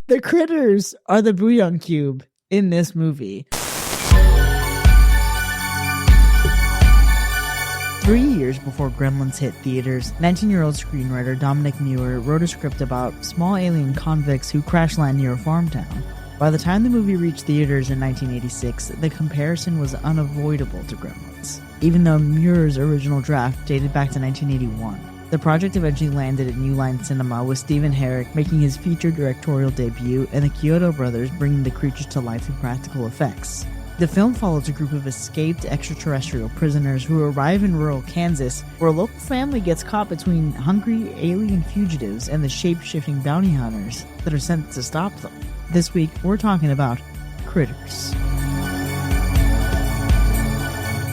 The critters are the bouillon cube in this movie. 3 years before Gremlins hit theaters, 19-year-old screenwriter Dominic Muir wrote a script about small alien convicts who crash land near a farm town. By the time the movie reached theaters in 1986, the comparison was unavoidable to Gremlins. Even though Muir's original draft dated back to 1981, the project eventually landed at New Line Cinema, with Stephen Herrick making his feature directorial debut and the Kyoto brothers bringing the creatures to life with practical effects. The film follows a group of escaped extraterrestrial prisoners who arrive in rural Kansas, where a local family gets caught between hungry alien fugitives and the shape-shifting bounty hunters that are sent to stop them. This week, we're talking about critters.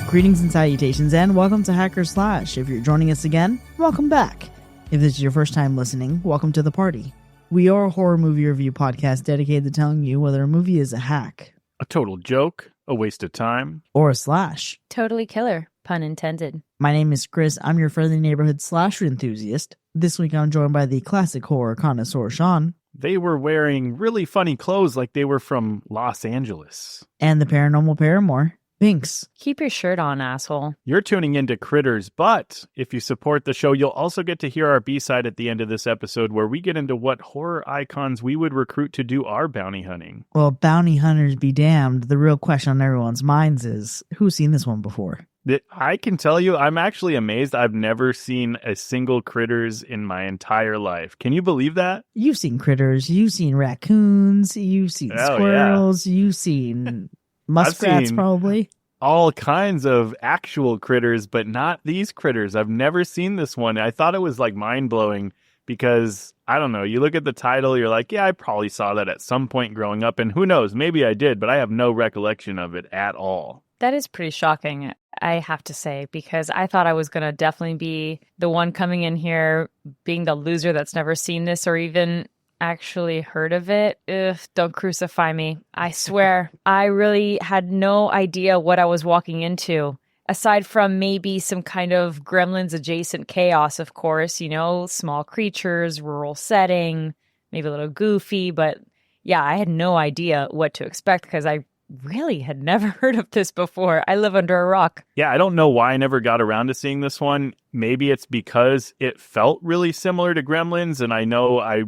Greetings and salutations, and welcome to Hacker Slash. If you're joining us again, welcome back. If this is your first time listening, welcome to the party. We are a horror movie review podcast dedicated to telling you whether a movie is a hack, a total joke, a waste of time, or a slash. Totally killer, pun intended. My name is Chris. I'm your friendly neighborhood slasher enthusiast. This week I'm joined by the classic horror connoisseur, Sean. They were wearing really funny clothes like they were from Los Angeles. And the paranormal paramour, Binks. Keep your shirt on, asshole. You're tuning into Critters, but if you support the show, you'll also get to hear our B-side at the end of this episode, where we get into what horror icons we would recruit to do our bounty hunting. Well, bounty hunters be damned. The real question on everyone's minds is, who's seen this one before? I can tell you, I'm actually amazed. I've never seen a single Critters in my entire life. Can you believe that? You've seen critters. You've seen raccoons. You've seen squirrels. Yeah. You've seen muskrats, probably. All kinds of actual critters, but not these critters. I've never seen this one. I thought it was like mind-blowing because, I don't know, you look at the title, you're like, yeah, I probably saw that at some point growing up, and who knows, maybe I did, but I have no recollection of it at all. That is pretty shocking, I have to say, because I thought I was going to definitely be the one coming in here being the loser that's never seen this or even actually heard of it. Ugh, don't crucify me. I swear, I really had no idea what I was walking into. Aside from maybe some kind of Gremlins adjacent chaos, of course, you know, small creatures, rural setting, maybe a little goofy, but yeah, I had no idea what to expect because I really had never heard of this before. I live under a rock. Yeah, I don't know why I never got around to seeing this one. Maybe it's because it felt really similar to Gremlins, and I know I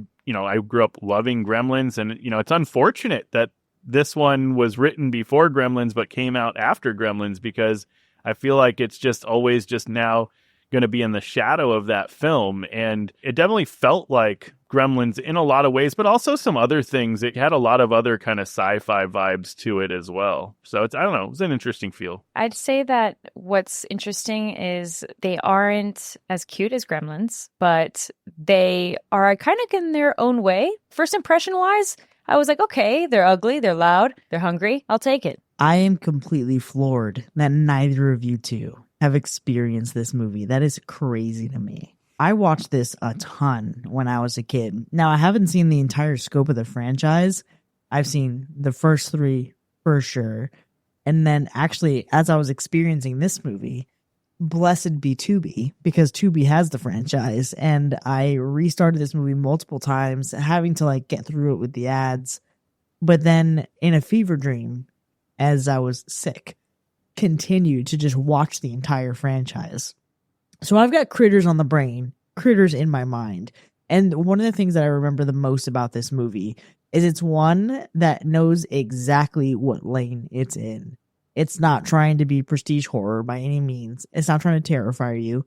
grew up loving Gremlins, and, it's unfortunate that this one was written before Gremlins but came out after Gremlins, because I feel like it's just always just now going to be in the shadow of that film. And it definitely felt like Gremlins in a lot of ways, but also some other things. It had a lot of other kind of sci-fi vibes to it as well. So it's, I don't know, it's an interesting feel. I'd say that what's interesting is they aren't as cute as Gremlins, but they are kind of in their own way. First impression wise, I was like, okay, they're ugly, they're loud, they're hungry. I'll take it. I am completely floored that neither of you two have experienced this movie. That is crazy to me. I watched this a ton when I was a kid. Now, I haven't seen the entire scope of the franchise. I've seen the first three for sure. And then actually, as I was experiencing this movie, blessed be Tubi, because Tubi has the franchise. And I restarted this movie multiple times, having to get through it with the ads. But then in a fever dream, as I was sick, continued to just watch the entire franchise. So I've got critters on the brain, critters in my mind. And one of the things that I remember the most about this movie is it's one that knows exactly what lane it's in. It's not trying to be prestige horror by any means. It's not trying to terrify you.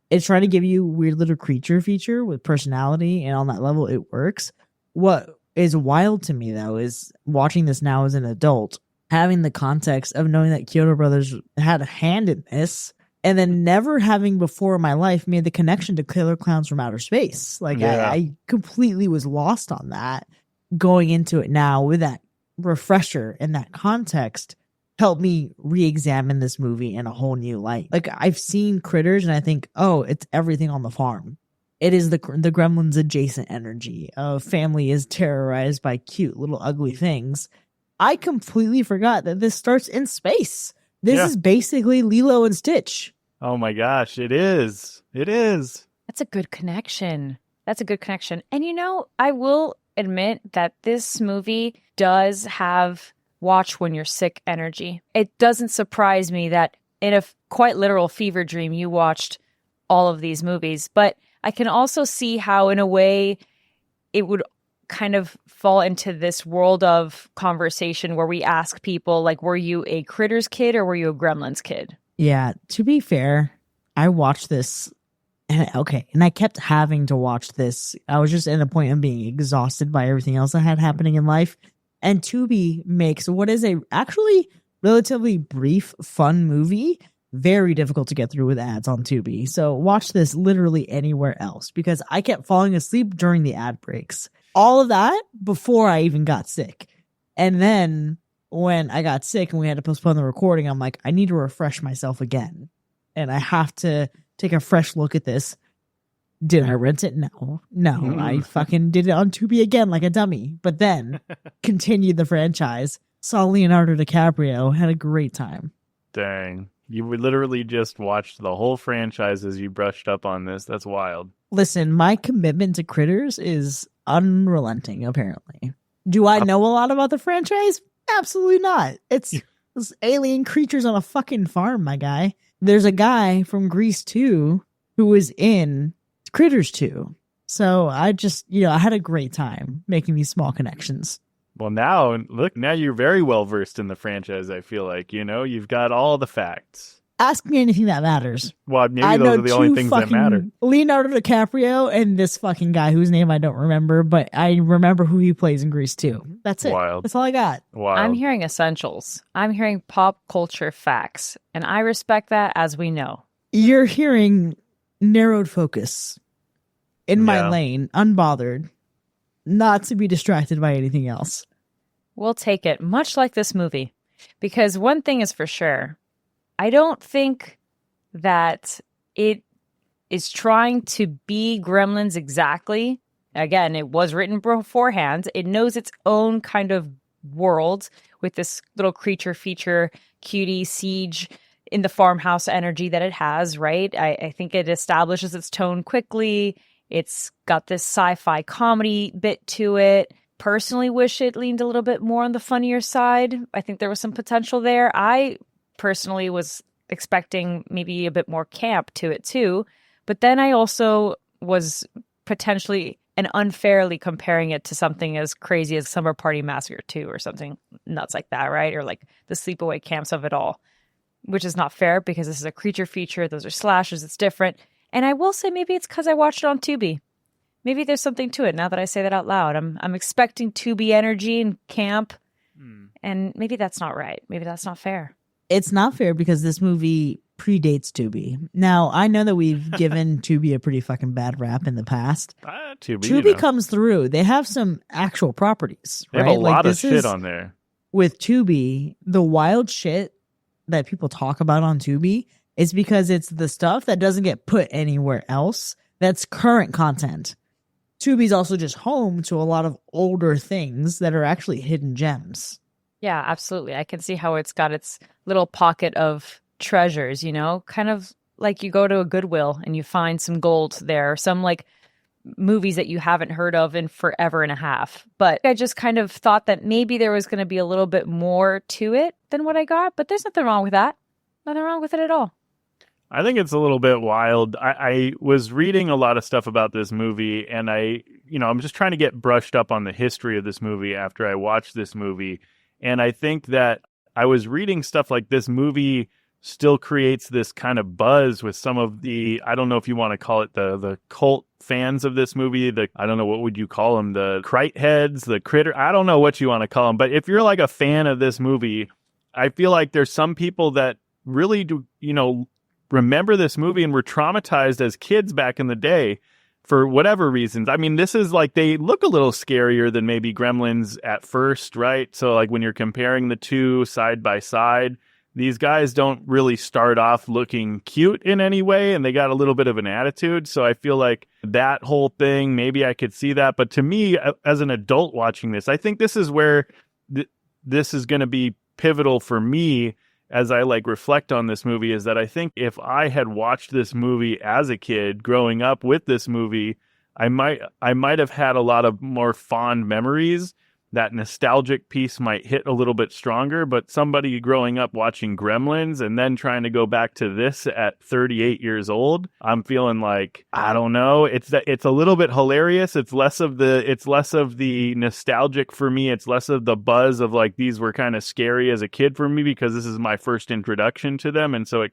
It's trying to give you a weird little creature feature with personality, and on that level it works. What is wild to me, though, is watching this now as an adult, having the context of knowing that Kyoto Brothers had a hand in this, and then never having before in my life made the connection to Killer Clowns from Outer Space. I completely was lost on that. Going into it now with that refresher and that context helped me re-examine this movie in a whole new light. I've seen Critters and I think, oh, it's everything on the farm. It is the Gremlins adjacent energy. A family is terrorized by cute little ugly things. I completely forgot that this starts in space. This is basically Lilo and Stitch. Oh my gosh, it is. It is. That's a good connection. And I will admit that this movie does have watch when you're sick energy. It doesn't surprise me that in a quite literal fever dream, you watched all of these movies. But I can also see how, in a way, it would kind of fall into this world of conversation where we ask people, like, were you a Critters kid or were you a Gremlins kid? Yeah, to be fair, I watched this, and I kept having to watch this. I was just at a point of being exhausted by everything else that had happening in life. And Tubi makes what is a actually relatively brief, fun movie very difficult to get through with ads on Tubi. So watch this literally anywhere else, because I kept falling asleep during the ad breaks. All of that before I even got sick. And then when I got sick and we had to postpone the recording, I'm like, I need to refresh myself again. And I have to take a fresh look at this. Did I rent it? No. I fucking did it on Tubi again like a dummy. But then continued the franchise. Saw Leonardo DiCaprio. Had a great time. Dang. You literally just watched the whole franchise as you brushed up on this. That's wild. Listen, my commitment to Critters is unrelenting, apparently. Do I know a lot about the franchise? Absolutely not. It's alien creatures on a fucking farm, my guy. There's a guy from Grease 2 who was in Critters 2. So I just, I had a great time making these small connections. Well, now you're very well versed in the franchise, I feel like. You've got all the facts. Ask me anything that matters. Well, maybe those are the only things that matter. Leonardo DiCaprio and this fucking guy whose name I don't remember, but I remember who he plays in Grease 2. That's it. Wild. That's all I got. Wild. I'm hearing essentials. I'm hearing pop culture facts. And I respect that, as we know. You're hearing narrowed focus in my lane, unbothered, not to be distracted by anything else. We'll take it, much like this movie. Because one thing is for sure, I don't think that it is trying to be Gremlins exactly. Again, it was written beforehand. It knows its own kind of world with this little creature feature, cutie, siege, in the farmhouse energy that it has, right? I think it establishes its tone quickly. It's got this sci-fi comedy bit to it. Personally wish it leaned a little bit more on the funnier side. I think there was some potential there. I personally was expecting maybe a bit more camp to it too. But then I also was potentially and unfairly comparing it to something as crazy as Summer Party Massacre 2 or something nuts like that, right? Or like the sleepaway camps of it all, which is not fair because this is a creature feature. Those are slashers. It's different. And I will say maybe it's because I watched it on Tubi. Maybe there's something to it now that I say that out loud. I'm expecting Tubi energy and camp, and maybe that's not right. Maybe that's not fair. It's not fair because this movie predates Tubi. Now, I know that we've given Tubi a pretty fucking bad rap in the past. Tubi comes through. They have some actual properties, right? They have a lot of shit on there. With Tubi, the wild shit that people talk about on Tubi is because it's the stuff that doesn't get put anywhere else. That's current content. Tubi's also just home to a lot of older things that are actually hidden gems. Yeah, absolutely. I can see how it's got its little pocket of treasures, kind of like you go to a Goodwill and you find some gold there, some like movies that you haven't heard of in forever and a half. But I just kind of thought that maybe there was going to be a little bit more to it than what I got, but there's nothing wrong with that. Nothing wrong with it at all. I think it's a little bit wild. I was reading a lot of stuff about this movie, and I'm just trying to get brushed up on the history of this movie after I watched this movie. And I think that I was reading stuff like this movie still creates this kind of buzz with some of the, I don't know if you want to call it the cult fans of this movie. I don't know, what would you call them? The Crite heads, the critter. I don't know what you want to call them. But if you're like a fan of this movie, I feel like there's some people that really do, remember this movie and were traumatized as kids back in the day for whatever reasons. I mean, this is like, they look a little scarier than maybe Gremlins at first, right? So like when you're comparing the two side by side, these guys don't really start off looking cute in any way, and they got a little bit of an attitude. So I feel like that whole thing, maybe I could see that. But to me, as an adult watching this, I think this is where this is going to be pivotal for me as I reflect on this movie, is that I think if I had watched this movie as a kid growing up with this movie, I might have had a lot of more fond memories. That nostalgic piece might hit a little bit stronger, but somebody growing up watching Gremlins and then trying to go back to this at 38 years old, I'm feeling like, I don't know, it's a little bit hilarious. It's less of the nostalgic for me. It's less of the buzz of like these were kind of scary as a kid for me because this is my first introduction to them, and so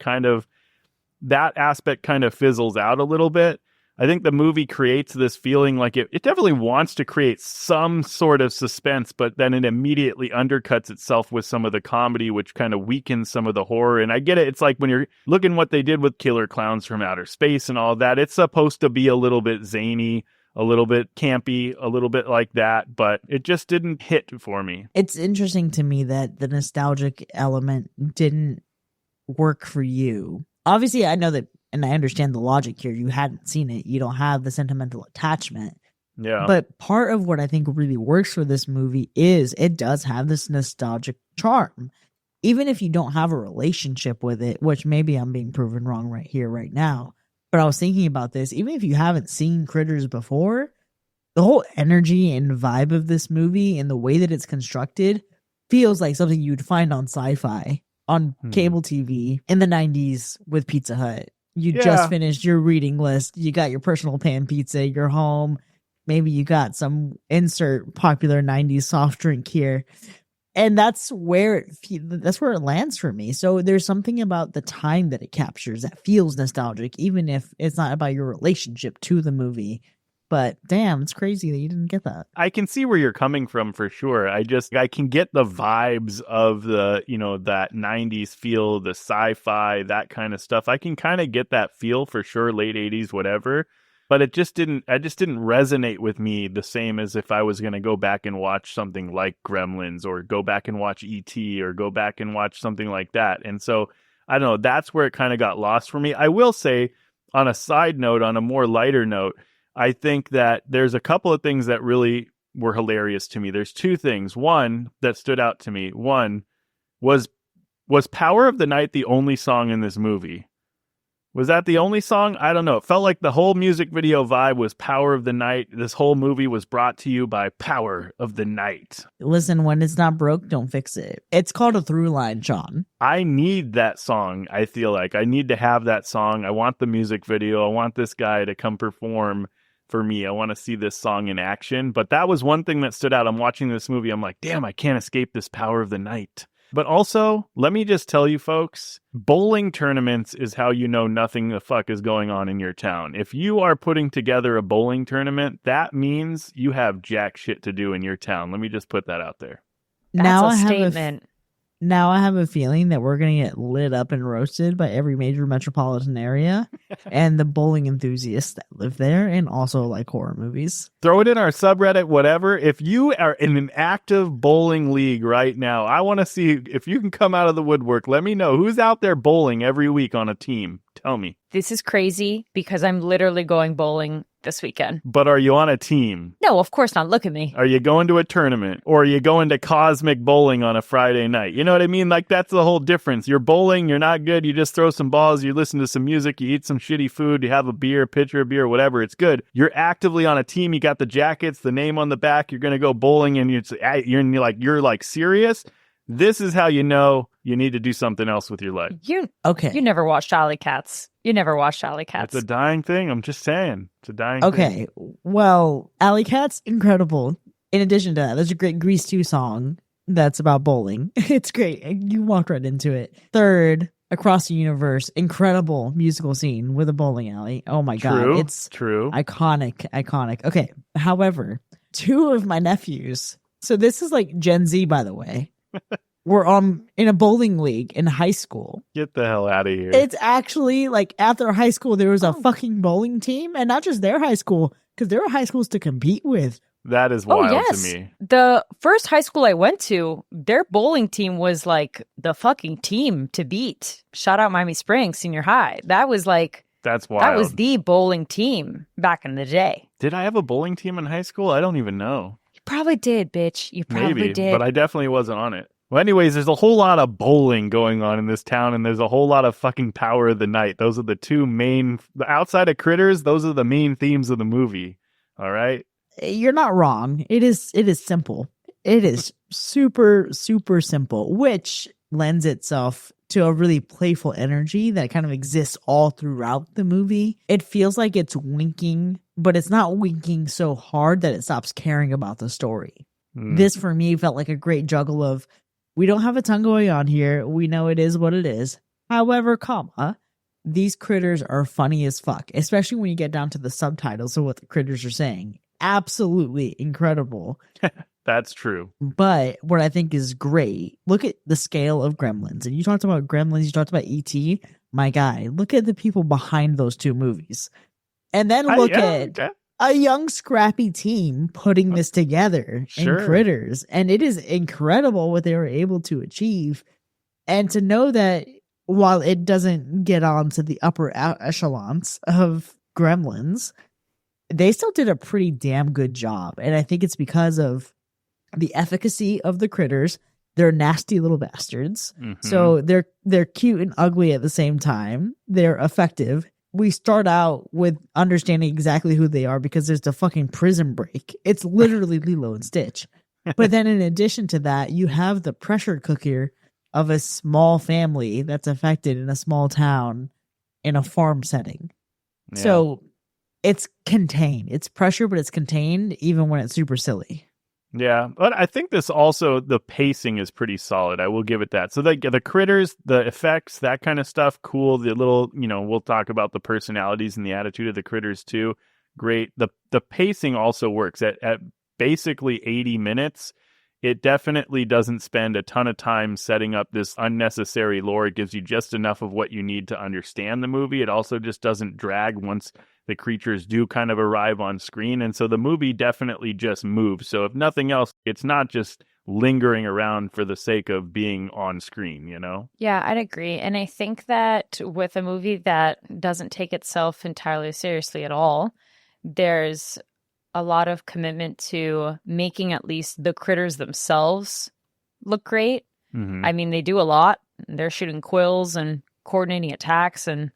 that aspect kind of fizzles out a little bit. I think the movie creates this feeling like it definitely wants to create some sort of suspense, but then it immediately undercuts itself with some of the comedy, which kind of weakens some of the horror. And I get it. It's like when you're looking what they did with Killer Clowns from Outer Space and all that, it's supposed to be a little bit zany, a little bit campy, a little bit like that, but it just didn't hit for me. It's interesting to me that the nostalgic element didn't work for you. Obviously, I know that, and I understand the logic here. You hadn't seen it. You don't have the sentimental attachment. Yeah. But part of what I think really works for this movie is it does have this nostalgic charm. Even if you don't have a relationship with it, which maybe I'm being proven wrong right here, right now. But I was thinking about this. Even if you haven't seen Critters before, the whole energy and vibe of this movie and the way that it's constructed feels like something you'd find on sci-fi, on cable TV in the 90s with Pizza Hut. You just finished your reading list. You got your personal pan pizza. You're home. Maybe you got some insert popular 90s soft drink here. And that's where it lands for me. So there's something about the time that it captures that feels nostalgic, even if it's not about your relationship to the movie. But damn, it's crazy that you didn't get that. I can see where you're coming from for sure. I can get the vibes of the, that 90s feel, the sci-fi, that kind of stuff. I can kind of get that feel for sure, late 80s, whatever. But it just didn't resonate with me the same as if I was going to go back and watch something like Gremlins or go back and watch E.T. or go back and watch something like that. And so, I don't know, that's where it kind of got lost for me. I will say, on a side note, on a more lighter note, I think that there's a couple of things that really were hilarious to me. There's two things. One that stood out to me. One was Power of the Night the only song in this movie? Was that the only song? I don't know. It felt like the whole music video vibe was Power of the Night. This whole movie was brought to you by Power of the Night. Listen, when it's not broke, don't fix it. It's called a through line, Sean. I need that song. I feel like I need to have that song. I want the music video. I want this guy to come perform for me. I want to see this song in action. But that was one thing that stood out. I'm watching this movie. I'm like, damn, I can't escape this Power of the Night. But also, let me just tell you folks, bowling tournaments is how you know nothing the fuck is going on in your town. If you are putting together a bowling tournament, that means you have jack shit to do in your town. Let me just put that out there. That's a statement. Now I have a feeling that we're going to get lit up and roasted by every major metropolitan area and the bowling enthusiasts that live there and also like horror movies. Throw it in our subreddit, whatever. If you are in an active bowling league right now, I want to see if you can come out of the woodwork. Let me know who's out there bowling every week on a team. Tell me. This is crazy because I'm literally going bowling this weekend. But are you on a team? No, of course not. Look at me. Are you going to a tournament? Or are you going to cosmic bowling on a Friday night? You know what I mean? Like, that's the whole difference. You're bowling, you're not good. You just throw some balls, you listen to some music, you eat some shitty food, you have a beer, pitcher of beer, whatever. It's good. You're actively on a team. You got the jackets, the name on the back. You're going to go bowling and you're like serious. This is how you know you need to do something else with your life. You never watched Alley Cats. You never watched Alley Cats. It's a dying thing. I'm just saying. It's a dying thing. Okay, well, Alley Cats, incredible. In addition to that, there's a great Grease 2 song that's about bowling. It's great. You walked right into it. Third, Across the Universe, incredible musical scene with a bowling alley. Oh my God. It's true. Iconic. Okay, however, two of my nephews, so this is like Gen Z, by the way, were in a bowling league in high school. Get the hell out of here. It's actually like after high school, there was a fucking bowling team, and not just their high school, because there were high schools to compete with. That is wild to me. The first high school I went to, their bowling team was like the fucking team to beat. Shout out Miami Springs Senior High. That's wild. That was the bowling team back in the day. Did I have a bowling team in high school? I don't even know. You probably did, bitch. You probably did. But I definitely wasn't on it. Well, anyways, there's a whole lot of bowling going on in this town, and there's a whole lot of fucking Power of the Night. Those are the two main, outside of Critters, those are the main themes of the movie. All right. You're not wrong. It is simple. It is super, super simple, which lends itself to a really playful energy that kind of exists all throughout the movie. It feels like it's winking, but it's not winking so hard that it stops caring about the story. This, for me, felt like a great juggle of, we don't have a ton going on here. We know it is what it is. However, these critters are funny as fuck, especially when you get down to the subtitles of what the critters are saying. Absolutely incredible. That's true. But what I think is great, look at the scale of Gremlins. And you talked about Gremlins, you talked about E.T. My guy, look at the people behind those two movies. And then look at a young, scrappy team putting this together in Critters. And it is incredible what they were able to achieve. And to know that while it doesn't get on to the upper echelons of Gremlins, they still did a pretty damn good job. And I think it's because of the efficacy of the critters. They're nasty little bastards. Mm-hmm. So they're cute and ugly at the same time. They're effective. We start out with understanding exactly who they are because there's the fucking prison break. It's literally Lilo and Stitch. But then in addition to that, you have the pressure cooker of a small family that's affected in a small town in a farm setting. Yeah. So it's contained. It's pressure, but it's contained even when it's super silly. Yeah, but I think this also, the pacing is pretty solid. I will give it that. So the critters, the effects, that kind of stuff, cool. The little, we'll talk about the personalities and the attitude of the critters too. Great. The pacing also works at basically 80 minutes. It definitely doesn't spend a ton of time setting up this unnecessary lore. It gives you just enough of what you need to understand the movie. It also just doesn't drag once the creatures do kind of arrive on screen. And so the movie definitely just moves. So if nothing else, it's not just lingering around for the sake of being on screen, Yeah, I'd agree. And I think that with a movie that doesn't take itself entirely seriously at all, there's a lot of commitment to making at least the critters themselves look great. Mm-hmm. I mean, they do a lot. They're shooting quills and coordinating attacks and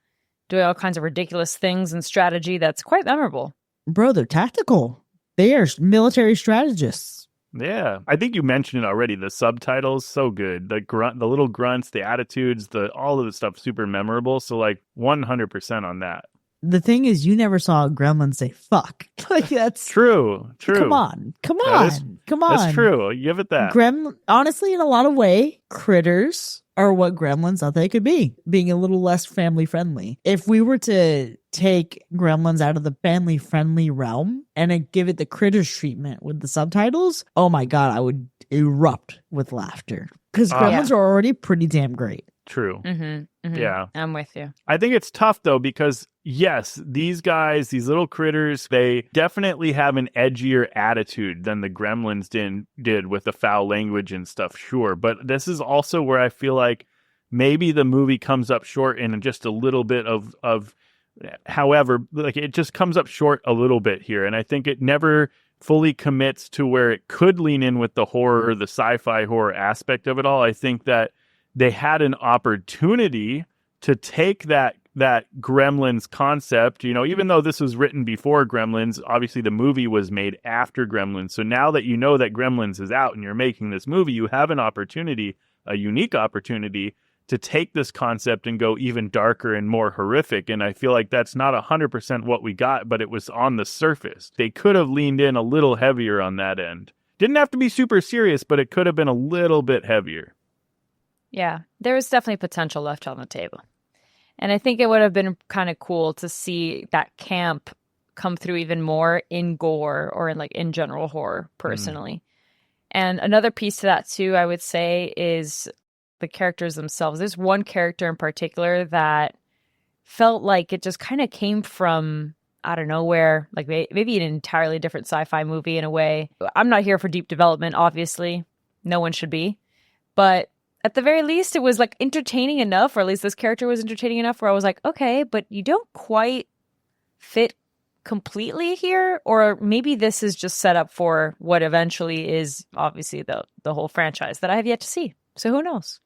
doing all kinds of ridiculous things and strategy that's quite memorable. Bro, they're tactical. They are military strategists. Yeah. I think you mentioned it already. The subtitles, so good. The little grunts, the attitudes, all of the stuff, super memorable. So 100% on that. The thing is, you never saw a gremlin say fuck. That's true. Come on. That's true. Give it that. Honestly, in a lot of way, critters are what Gremlins thought they could be, being a little less family friendly. If we were to take Gremlins out of the family friendly realm and give it the critters treatment with the subtitles, oh my God, I would erupt with laughter. Because Gremlins are already pretty damn great. True. Mm-hmm, mm-hmm. Yeah. I'm with you. I think it's tough, though, because, yes, these guys, these little critters, they definitely have an edgier attitude than the Gremlins did with the foul language and stuff, sure. But this is also where I feel like maybe the movie comes up short in just a little bit of however, it just comes up short a little bit here. And I think it never fully commits to where it could lean in with the horror, the sci-fi horror aspect of it all. I think that they had an opportunity to take that Gremlins concept, even though this was written before Gremlins, obviously the movie was made after Gremlins. So now that you know that Gremlins is out and you're making this movie, you have an opportunity, a unique opportunity to take this concept and go even darker and more horrific. And I feel like that's not 100% what we got, but it was on the surface. They could have leaned in a little heavier on that end. Didn't have to be super serious, but it could have been a little bit heavier. Yeah, there was definitely potential left on the table. And I think it would have been kind of cool to see that camp come through even more in gore or in general horror, personally. And another piece to that, too, I would say, is the characters themselves. There's one character in particular that felt like it just kind of came from out of nowhere, maybe an entirely different sci-fi movie in a way. I'm not here for deep development, obviously. No one should be. But at the very least, it was entertaining enough, or at least this character was entertaining enough where I was like, okay, but you don't quite fit completely here. Or maybe this is just set up for what eventually is obviously the whole franchise that I have yet to see. So who knows?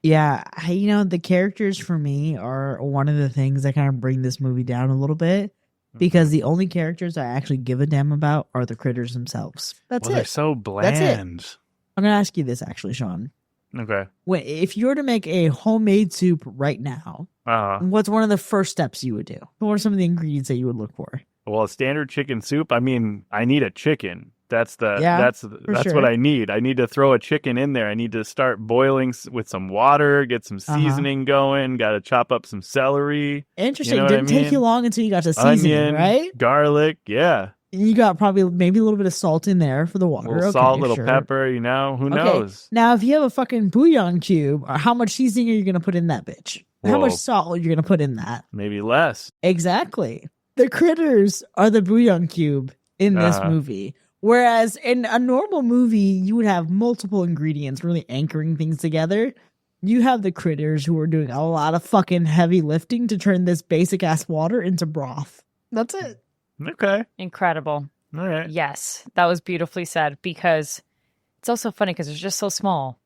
Yeah, the characters for me are one of the things that kind of bring this movie down a little bit. because the only characters I actually give a damn about are the critters themselves. That's They're it. so bland. I'm going to ask you this actually, Sean. Okay. If you were to make a homemade soup right now, what's one of the first steps you would do? What are some of the ingredients that you would look for? Well, a standard chicken soup, I mean, I need a chicken. That's sure. what I need. I need to throw a chicken in there. I need to start boiling with some water, get some seasoning going, got to chop up some celery. Interesting. You know Didn't take you long until you got to seasoning, onion, right? Garlic, yeah. You got probably maybe a little bit of salt in there for the water. A little salt, little pepper, who knows? Now, if you have a fucking bouillon cube, how much seasoning are you going to put in that bitch? How much salt are you going to put in that? Maybe less. Exactly. The critters are the bouillon cube in this movie. Whereas in a normal movie, you would have multiple ingredients really anchoring things together. You have the critters who are doing a lot of fucking heavy lifting to turn this basic ass water into broth. That's it. Okay. Incredible. All right. Yes, that was beautifully said, because it's also funny because they're just so small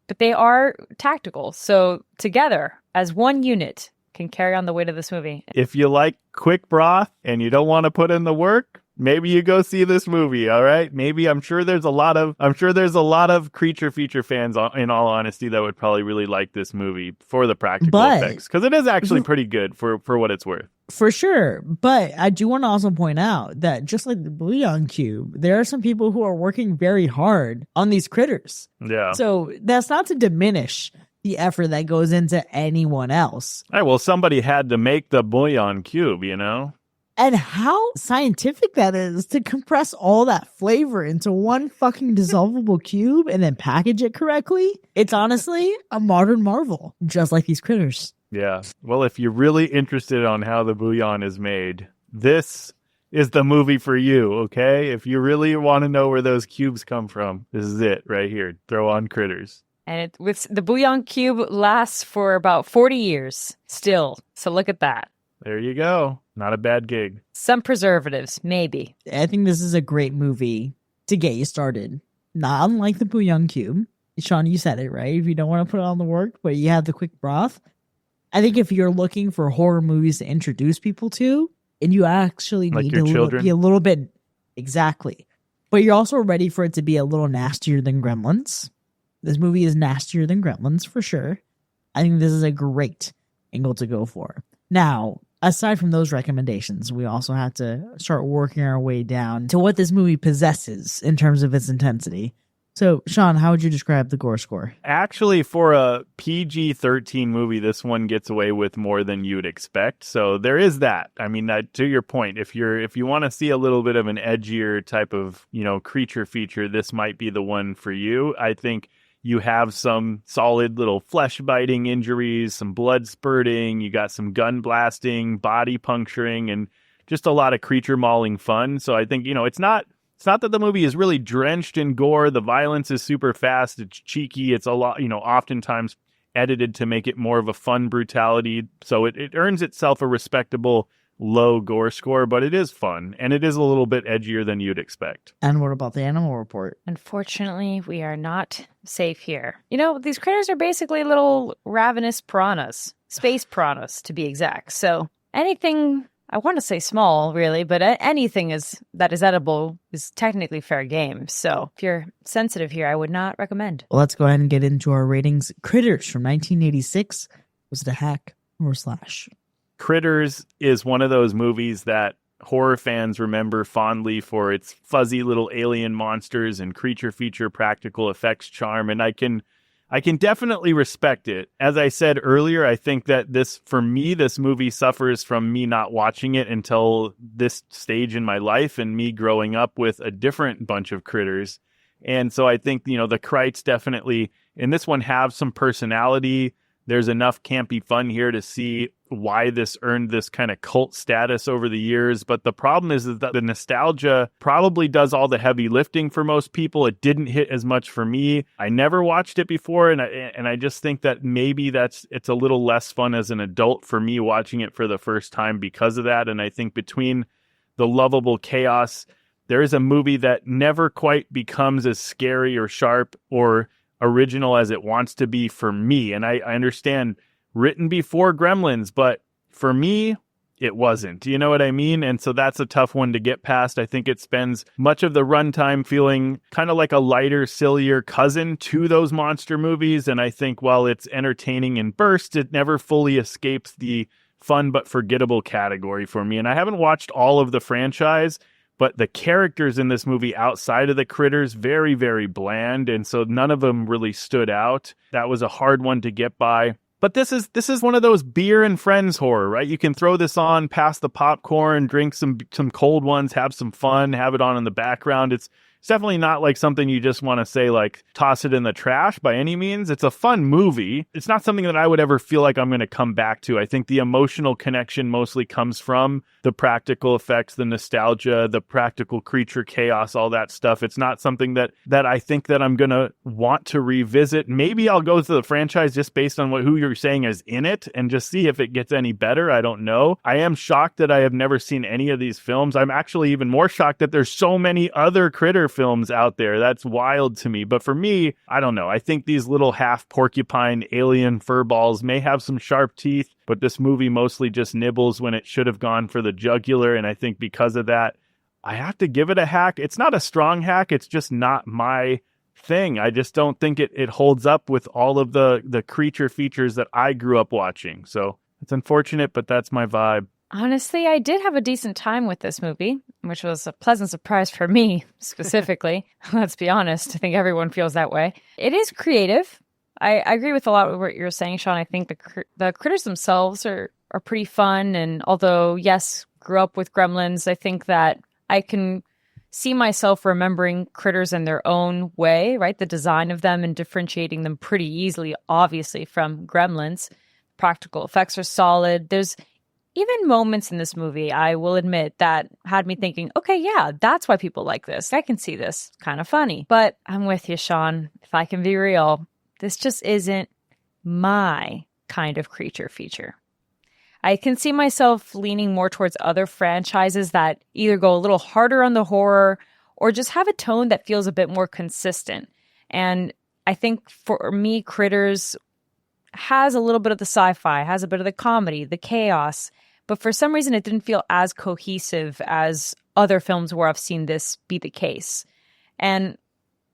but they are tactical. So together as one unit can carry on the weight of this movie. If you like quick broth and you don't want to put in the work, maybe you go see this movie, all right? Maybe I'm sure there's a lot of creature feature fans, in all honesty, that would probably really like this movie for the practical effects, because it is actually pretty good for what it's worth. For sure. But I do want to also point out that just like the bouillon cube, there are some people who are working very hard on these critters. Yeah. So that's not to diminish the effort that goes into anyone else. All right, well, somebody had to make the bouillon cube, you know? And how scientific that is to compress all that flavor into one fucking dissolvable cube and then package it correctly. It's honestly a modern marvel, just like these critters. Yeah. Well, if you're really interested on how the bouillon is made, this is the movie for you, okay? If you really want to know where those cubes come from, this is it right here. Throw on critters. And with the bouillon cube lasts for about 40 years still. So look at that. There you go. Not a bad gig. Some preservatives, maybe. I think this is a great movie to get you started. Not unlike the bouillon cube. Sean, you said it, right? If you don't want to put on the work, but you have the quick broth. I think if you're looking for horror movies to introduce people to, and you actually like need to be a little bit, exactly. But you're also ready for it to be a little nastier than Gremlins. This movie is nastier than Gremlins, for sure. I think this is a great angle to go for. Now, aside from those recommendations, we also have to start working our way down to what this movie possesses in terms of its intensity. So, Sean, how would you describe the gore score? Actually, for a PG-13 movie, this one gets away with more than you'd expect. So there is that. I mean, to your point, if you want to see a little bit of an edgier type of, creature feature, this might be the one for you. I think you have some solid little flesh-biting injuries, some blood spurting, you got some gun blasting, body puncturing, and just a lot of creature mauling fun. So I think, it's not that the movie is really drenched in gore. The violence is super fast. It's cheeky. It's a lot, oftentimes edited to make it more of a fun brutality. So it earns itself a respectable low gore score, but it is fun, and it is a little bit edgier than you'd expect. And what about the animal report? Unfortunately, we are not safe here. These critters are basically little ravenous piranhas, space piranhas to be exact. So anything, I want to say small, really, but anything that is edible is technically fair game. So if you're sensitive here, I would not recommend. Well, let's go ahead and get into our ratings. Critters from 1986. Was it a hack or a slash? Critters is one of those movies that horror fans remember fondly for its fuzzy little alien monsters and creature feature practical effects charm, and I can definitely respect it. As I said earlier, I think that this movie suffers from me not watching it until this stage in my life and me growing up with a different bunch of critters. And so I think, the Crites definitely in this one have some personality. There's enough campy fun here to see why this earned this kind of cult status over the years. But the problem is that the nostalgia probably does all the heavy lifting for most people. It didn't hit as much for me. I never watched it before, and I just think that maybe it's a little less fun as an adult for me watching it for the first time because of that. And I think between the lovable chaos, there is a movie that never quite becomes as scary or sharp or original as it wants to be for me. And I understand written before Gremlins, but for me, it wasn't. You know what I mean? And so that's a tough one to get past. I think it spends much of the runtime feeling kind of like a lighter, sillier cousin to those monster movies. And I think while it's entertaining in bursts, it never fully escapes the fun but forgettable category for me. And I haven't watched all of the franchise, but the characters in this movie outside of the critters, very, very bland. And so none of them really stood out. That was a hard one to get by. But this is one of those beer and friends horror, right? You can throw this on, pass the popcorn, drink some cold ones, have some fun, have it on in the background. It's definitely not like something you just want to say, like, toss it in the trash by any means. It's a fun movie. It's not something that I would ever feel like I'm going to come back to. I think the emotional connection mostly comes from the practical effects, the nostalgia, the practical creature chaos, all that stuff. It's not something that I think that I'm going to want to revisit. Maybe I'll go to the franchise just based on who you're saying is in it and just see if it gets any better. I don't know. I am shocked that I have never seen any of these films. I'm actually even more shocked that there's so many other critter films out there. That's wild to me. But for me, I don't know. I think these little half porcupine alien fur balls may have some sharp teeth, but this movie mostly just nibbles when it should have gone for the jugular. And I think because of that, I have to give it a hack. It's not a strong hack. It's just not my thing. I just don't think it holds up with all of the creature features that I grew up watching. So it's unfortunate, but that's my vibe. Honestly, I did have a decent time with this movie, which was a pleasant surprise for me specifically. Let's be honest. I think everyone feels that way. It is creative. I agree with a lot of what you're saying, Sean. I think the critters themselves are pretty fun. And although, yes, grew up with Gremlins, I think that I can see myself remembering critters in their own way, right? The design of them and differentiating them pretty easily, obviously, from Gremlins. Practical effects are solid. There's even moments in this movie, I will admit, that had me thinking, okay, yeah, that's why people like this. I can see this. Kind of funny. But I'm with you, Sean. If I can be real, this just isn't my kind of creature feature. I can see myself leaning more towards other franchises that either go a little harder on the horror or just have a tone that feels a bit more consistent. And I think for me, Critters has a little bit of the sci-fi, has a bit of the comedy, the chaos, but for some reason it didn't feel as cohesive as other films where I've seen this be the case. And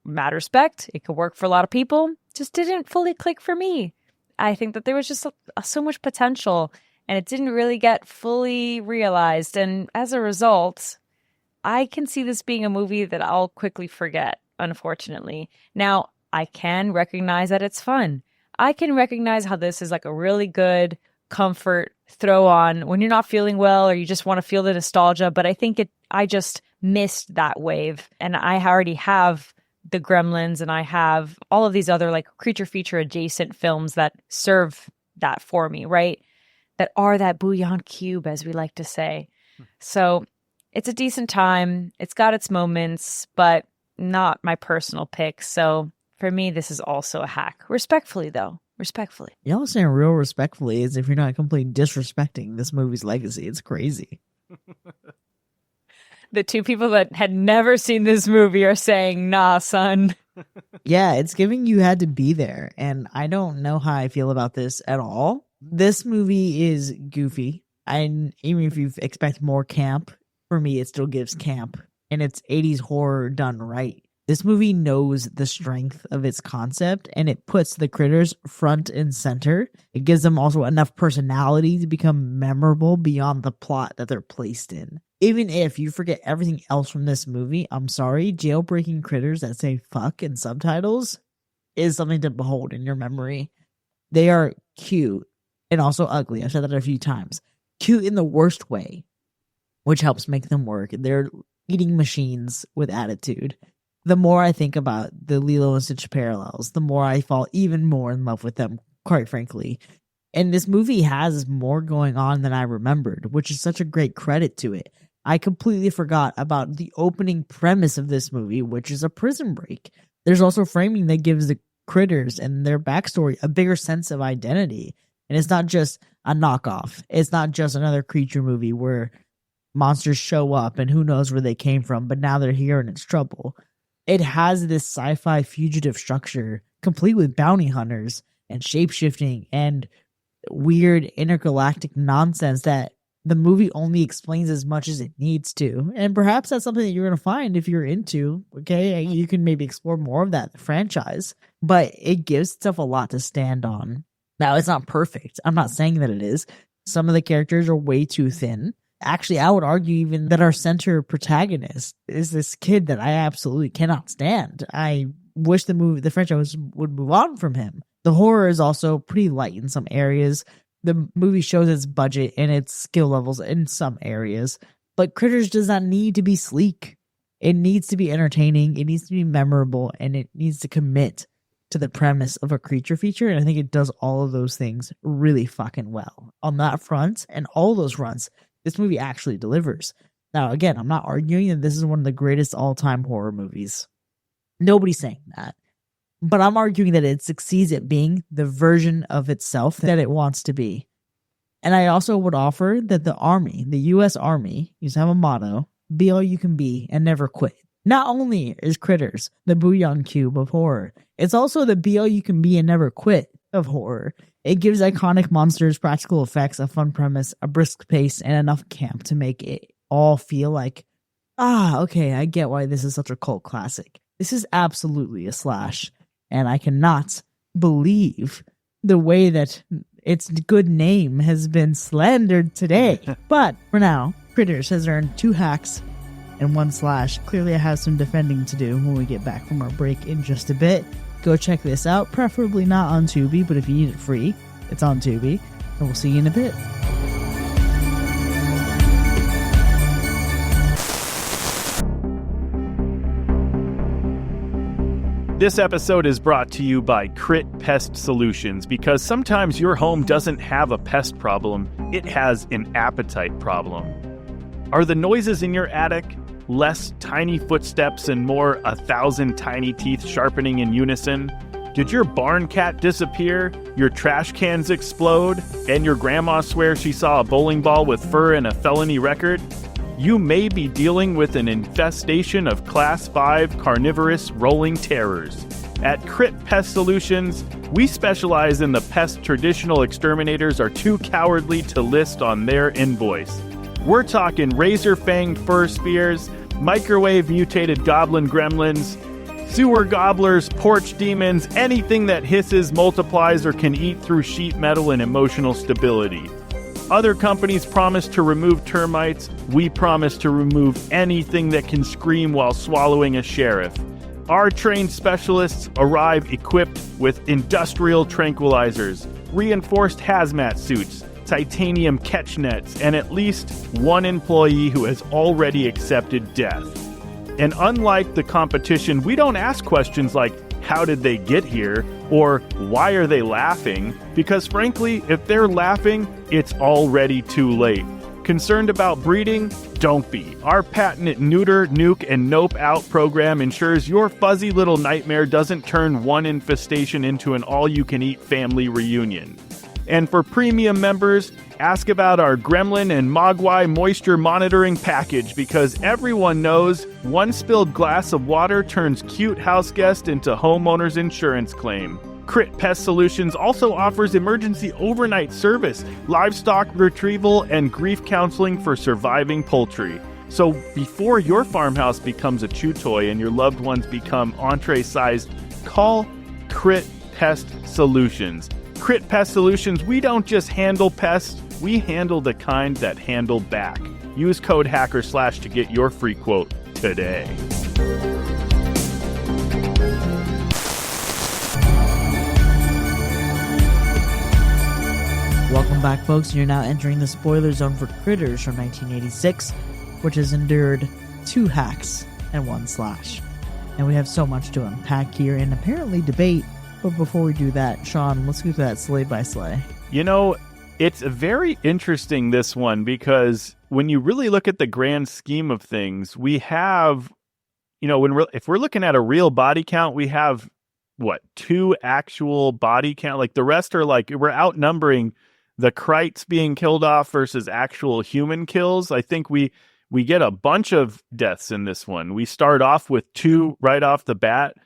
mad respect, it could work for a lot of people, just didn't fully click for me. I think that there was just so much potential and it didn't really get fully realized. And as a result, I can see this being a movie that I'll quickly forget, unfortunately. Now, I can recognize that it's fun. I can recognize how this is like a really good comfort throw on when you're not feeling well or you just want to feel the nostalgia. But I think I just missed that wave. And I already have the Gremlins and I have all of these other like creature feature adjacent films that serve that for me, right? That are that bouillon cube, as we like to say. So it's a decent time. It's got its moments, but not my personal pick. So for me, this is also a hack. Respectfully, though. Respectfully. Y'all saying real respectfully as if you're not completely disrespecting this movie's legacy. It's crazy. The two people that had never seen this movie are saying, nah, son. Yeah, it's giving you had to be there. And I don't know how I feel about this at all. This movie is goofy. And even if you expect more camp, for me, it still gives camp. And it's 80s horror done right. This movie knows the strength of its concept and it puts the critters front and center. It gives them also enough personality to become memorable beyond the plot that they're placed in. Even if you forget everything else from this movie, I'm sorry, jailbreaking critters that say fuck in subtitles is something to behold in your memory. They are cute and also ugly. I've said that a few times. Cute in the worst way, which helps make them work. They're eating machines with attitude. The more I think about the Lilo and Stitch parallels, the more I fall even more in love with them, quite frankly. And this movie has more going on than I remembered, which is such a great credit to it. I completely forgot about the opening premise of this movie, which is a prison break. There's also framing that gives the critters and their backstory a bigger sense of identity. And it's not just a knockoff. It's not just another creature movie where monsters show up and who knows where they came from, but now they're here and it's trouble. It has this sci-fi fugitive structure, complete with bounty hunters and shape-shifting and weird intergalactic nonsense that The movie only explains as much as it needs to. And perhaps that's something that you're going to find if you're into, okay? You can maybe explore more of that in the franchise. But it gives stuff a lot to stand on. Now, it's not perfect. I'm not saying that it is. Some of the characters are way too thin. Actually, I would argue even that our center protagonist is this kid that I absolutely cannot stand. I wish the franchise would move on from him. The horror is also pretty light in some areas. The movie shows its budget and its skill levels in some areas, but Critters does not need to be sleek. It needs to be entertaining, it needs to be memorable, and it needs to commit to the premise of a creature feature, and I think it does all of those things really fucking well. On that front, and all those fronts, this movie actually delivers. Now, again, I'm not arguing that this is one of the greatest all-time horror movies. Nobody's saying that. But I'm arguing that it succeeds at being the version of itself that it wants to be. And I also would offer that the Army, the U.S. Army, used to have a motto, be all you can be and never quit. Not only is Critters the bouillon cube of horror, it's also the be all you can be and never quit of horror. It gives iconic monsters, practical effects, a fun premise, a brisk pace, and enough camp to make it all feel like, okay, I get why this is such a cult classic. This is absolutely a slash. And I cannot believe the way that its good name has been slandered today. But for now, Critters has earned 2 hacks and 1 slash. Clearly I have some defending to do when we get back from our break in just a bit. Go check this out, preferably not on Tubi, but if you need it free, it's on Tubi. And we'll see you in a bit. This episode is brought to you by Crite Pest Solutions, because sometimes your home doesn't have a pest problem, it has an appetite problem. Are the noises in your attic less tiny footsteps and more 1,000 tiny teeth sharpening in unison? Did your barn cat disappear, your trash cans explode, and your grandma swear she saw a bowling ball with fur and a felony record? You may be dealing with an infestation of Class 5 carnivorous rolling terrors. At Crite Pest Solutions, we specialize in the pest traditional exterminators are too cowardly to list on their invoice. We're talking razor-fanged fur spears, microwave-mutated goblin gremlins, sewer gobblers, porch demons, anything that hisses, multiplies, or can eat through sheet metal and emotional stability. Other companies promise to remove termites. We promise to remove anything that can scream while swallowing a sheriff. Our trained specialists arrive equipped with industrial tranquilizers, reinforced hazmat suits, titanium catch nets, and at least one employee who has already accepted death. And unlike the competition, we don't ask questions like, how did they get here? Or why are they laughing? Because frankly, if they're laughing, it's already too late. Concerned about breeding? Don't be. Our patented neuter, nuke, and nope out program ensures your fuzzy little nightmare doesn't turn one infestation into an all-you-can-eat family reunion. And for premium members, ask about our Gremlin and Mogwai moisture monitoring package, because everyone knows one spilled glass of water turns cute house guest into homeowner's insurance claim. Crite Pest Solutions also offers emergency overnight service, livestock retrieval, and grief counseling for surviving poultry. So before your farmhouse becomes a chew toy and your loved ones become entree-sized, call Crite Pest Solutions. Crite Pest Solutions, we don't just handle pests, we handle the kind that handle back. Use code HACKERSLASH to get your free quote today. Welcome back, folks. You're now entering the spoiler zone for Critters from 1986, which has endured 2 hacks and 1 slash. And we have so much to unpack here and apparently debate. But before we do that, Sean, let's go to that Slay by Slay. You know, it's very interesting, this one, because when you really look at the grand scheme of things, we have, you know, if we're looking at a real body count, we have, 2 actual body count? Like the rest are like, we're outnumbering the Crites being killed off versus actual human kills. I think we get a bunch of deaths in this one. We start off with 2 right off the bat.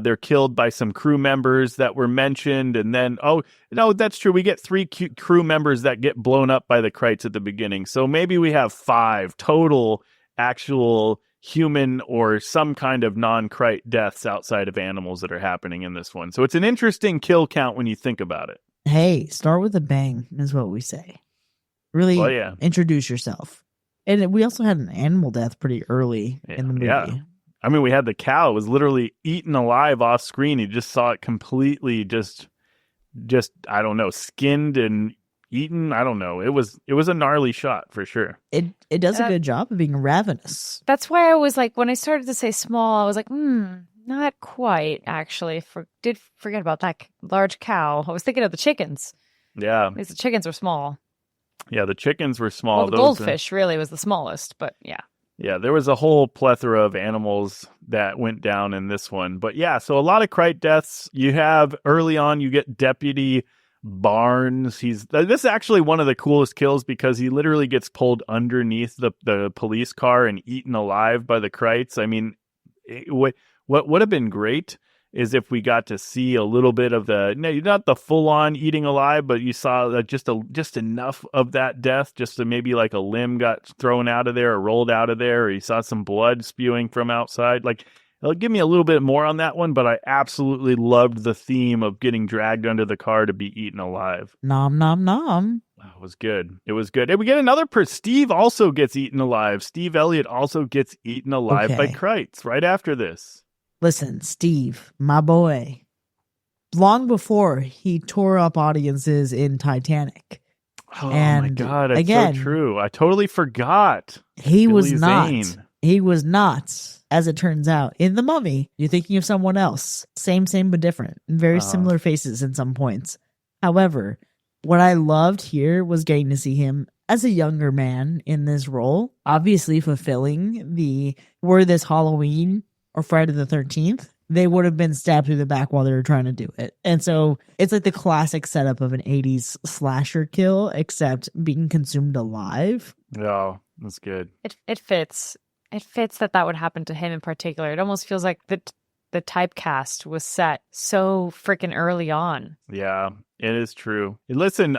They're killed by some crew members that were mentioned. And then, oh, no, that's true. We get 3 crew members that get blown up by the Crites at the beginning. So maybe we have 5 total actual human or some kind of non-Crite deaths outside of animals that are happening in this one. So it's an interesting kill count when you think about it. Hey, start with a bang is what we say. Really introduce yourself. And we also had an animal death pretty early in the movie. Yeah. I mean, we had the cow. It was literally eaten alive off screen. You just saw it completely just I don't know, skinned and eaten. I don't know. It was a gnarly shot for sure. It does a good job of being ravenous. That's why I was like, when I started to say small, I was like, not quite, actually. Did forget about that large cow. I was thinking of the chickens. Yeah. At least the chickens were small. Yeah, the chickens were small. Well, the goldfish really was the smallest, but yeah. Yeah, there was a whole plethora of animals that went down in this one. But yeah, so a lot of Crite deaths. You have early on, you get Deputy Barnes. This is actually one of the coolest kills because he literally gets pulled underneath the police car and eaten alive by the Crites. I mean, what would have been great is if we got to see a little bit of not the full-on eating alive, but you saw just enough of that death, just to maybe like a limb got thrown out of there or rolled out of there, or you saw some blood spewing from outside. Like, it'll give me a little bit more on that one, but I absolutely loved the theme of getting dragged under the car to be eaten alive. Nom, nom, nom. It was good. It was good. And we get another Steve also gets eaten alive. Steve Elliott also gets eaten alive by Crites right after this. Listen, Steve, my boy, long before he tore up audiences in Titanic. Oh my God, it's so true. I totally forgot. He was not, as it turns out, in The Mummy. You're thinking of someone else. Same, but different. Very similar faces in some points. However, what I loved here was getting to see him as a younger man in this role, obviously fulfilling were this Halloween or Friday the 13th, they would have been stabbed through the back while they were trying to do it. And so it's like the classic setup of an 80s slasher kill, except being consumed alive. Oh, that's good. It fits. It fits that would happen to him in particular. It almost feels like the typecast was set so freaking early on. Yeah, it is true. Listen,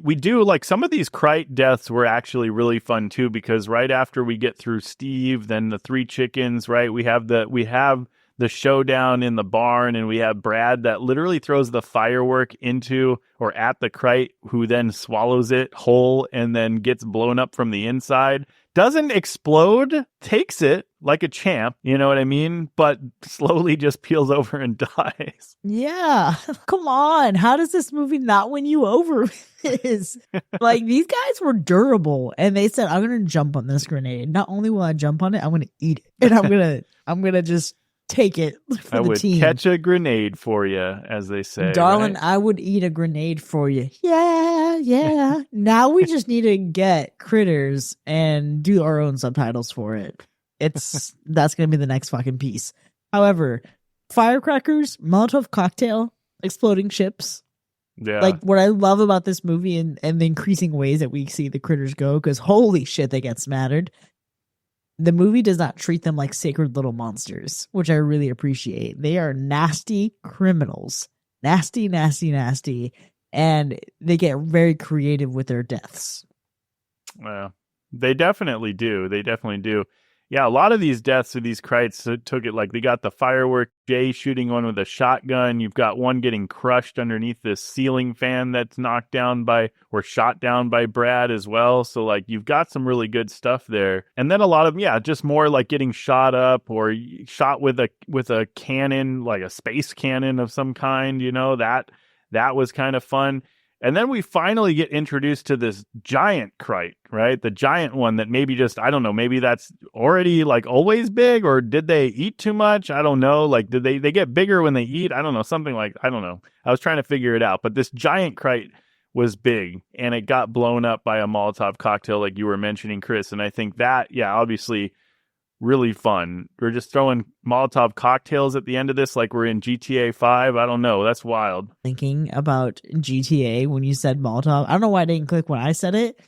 we do like some of these Crite deaths were actually really fun too, because right after we get through Steve, then the 3 chickens, right? We have the showdown in the barn, and we have Brad that literally throws the firework into or at the Crite, who then swallows it whole and then gets blown up from the inside. Doesn't explode, takes it like a champ, you know what I mean? But slowly just peels over and dies. Yeah, come on. How does this movie not win you over with this? Like, these guys were durable, and they said, I'm going to jump on this grenade. Not only will I jump on it, I'm going to eat it. And I'm going to just take it for the team. I would catch a grenade for you, as they say. Darling, right? I would eat a grenade for you. Yeah. Now we just need to get Critters and do our own subtitles for it. That's going to be the next fucking piece. However, firecrackers, Molotov cocktail, exploding ships. Yeah. Like, what I love about this movie and the increasing ways that we see the Critters go, because holy shit, they get smattered. The movie does not treat them like sacred little monsters, which I really appreciate. They are nasty criminals. Nasty. And they get very creative with their deaths. Well, they definitely do. Yeah, a lot of these deaths of these Crites took it like they got the firework, Jay shooting one with a shotgun. You've got one getting crushed underneath this ceiling fan that's knocked down by or shot down by Brad as well. So like you've got some really good stuff there. And then a lot of just more like getting shot up or shot with a cannon, like a space cannon of some kind, you know, that was kind of fun. And then we finally get introduced to this giant Crite, right? The giant one that maybe just, I don't know, maybe that's already like always big, or did they eat too much? I don't know. Like, did they get bigger when they eat? I don't know. Something like, I don't know. I was trying to figure it out. But this giant Crite was big, and it got blown up by a Molotov cocktail like you were mentioning, Chris. And I think that, obviously really fun. We're just throwing Molotov cocktails at the end of this like we're in GTA 5. I don't know. That's wild. Thinking about GTA when you said Molotov. I don't know why I didn't click when I said it,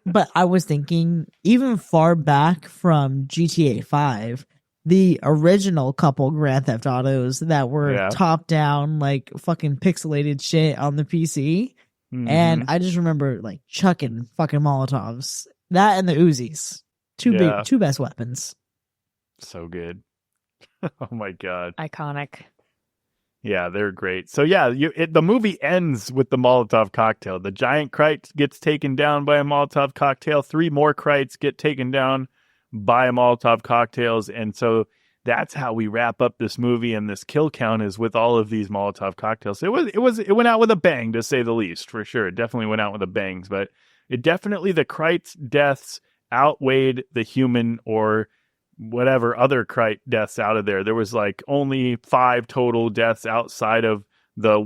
but I was thinking even far back from GTA 5, the original couple Grand Theft Autos that were Yeah. top down, like fucking pixelated shit on the PC. And I just remember like chucking fucking Molotovs. That and the Uzis. Two best weapons. So good. Oh my God. Iconic. Yeah, they're great. So yeah, the movie ends with the Molotov cocktail. The giant Crite gets taken down by a Molotov cocktail. 3 more Crites get taken down by Molotov cocktails. And so that's how we wrap up this movie, and this kill count is with all of these Molotov cocktails. It went out with a bang, to say the least, for sure. It definitely went out with a bangs, but the Crite's deaths outweighed the human or whatever other Crite deaths out of there. There was like only 5 total deaths outside of the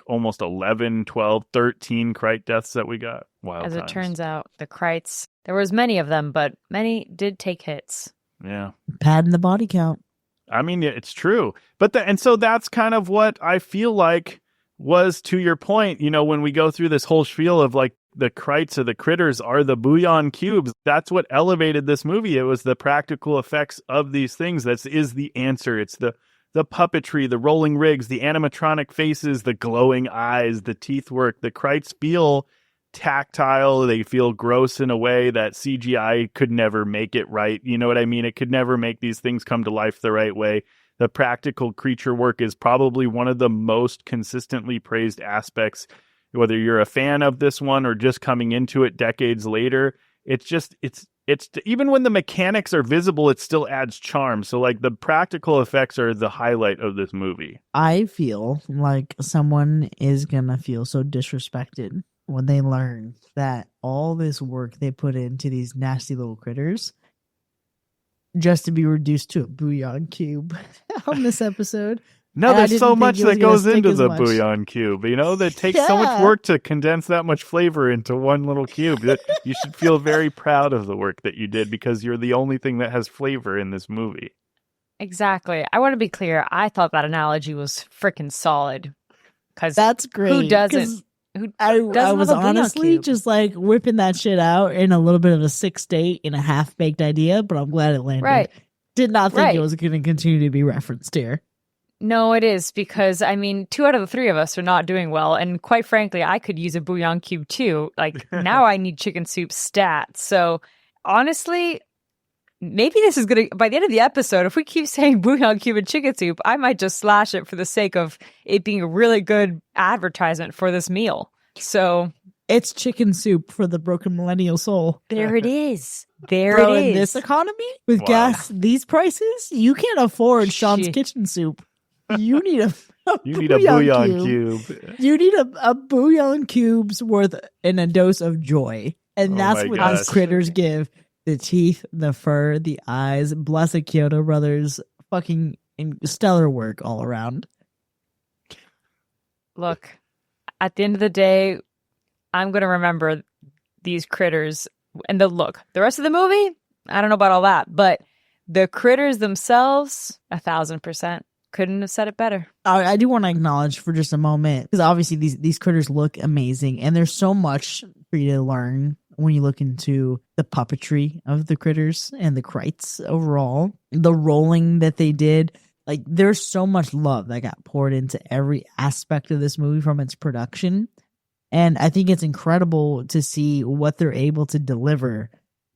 almost 11, 12, 13 Crite deaths that we got. Wild As times. it turns out, the Crites, there was many of them, but many did take hits. Yeah. Padding the body count. I mean, it's true. And so that's kind of what I feel like was, to your point, when we go through this whole spiel of like the Crites or the critters are the bouillon cubes. That's what elevated this movie. It was the practical effects of these things. That is the answer. It's the puppetry, the rolling rigs, the animatronic faces, the glowing eyes, the teeth work. The Crites feel tactile. They feel gross in a way that CGI could never make it right. You know what I mean? It could never make these things come to life the right way. The practical creature work is probably one of the most consistently praised aspects, whether you're a fan of this one or just coming into it decades later. It's even when the mechanics are visible, it still adds charm. So like the practical effects are the highlight of this movie. I feel like someone is gonna feel so disrespected when they learn that all this work they put into these nasty little critters just to be reduced to a bouillon cube on this episode. No, And I there's didn't so think much it was that gonna goes stick into as the much. bouillon cube. That takes so much Yeah. work to condense that much flavor into one little cube. You should feel very proud of the work that you did, because you're the only thing that has flavor in this movie. Exactly. I want to be clear. I thought that analogy was freaking solid. Because That's great. who doesn't? 'cause Who I doesn't was love a bouillon honestly cube? just like whipping that shit out in a little bit of a sick state in a half-baked idea, but I'm glad it landed. Right. Did not think Right. it was going to continue to be referenced here. No, it is, because I mean, 2 out of the 3 of us are not doing well, and quite frankly, I could use a bouillon cube too. Like now, I need chicken soup stats. So honestly, maybe this is gonna, by the end of the episode, if we keep saying bouillon cube and chicken soup, I might just slash it for the sake of it being a really good advertisement for this meal. So It's chicken soup for the broken millennial soul. there it is. There Bro, it in is. this economy with Wow. gas, these prices, you can't afford Sean's Shit. kitchen soup. You need a You need a bouillon cube. You need a bouillon cube's worth and a dose of joy. And Oh that's my what gosh. these critters give. The teeth, the fur, the eyes. Blessed Kyoto Brothers. Fucking stellar work all around. Look, at the end of the day, I'm going to remember these critters. And the rest of the movie, I don't know about all that, but the critters themselves, 1,000%. Couldn't have said it better. I do want to acknowledge for just a moment, because obviously these critters look amazing, and there's so much for you to learn when you look into the puppetry of the critters and the Crites overall. The rolling that they did, like there's so much love that got poured into every aspect of this movie from its production. And I think it's incredible to see what they're able to deliver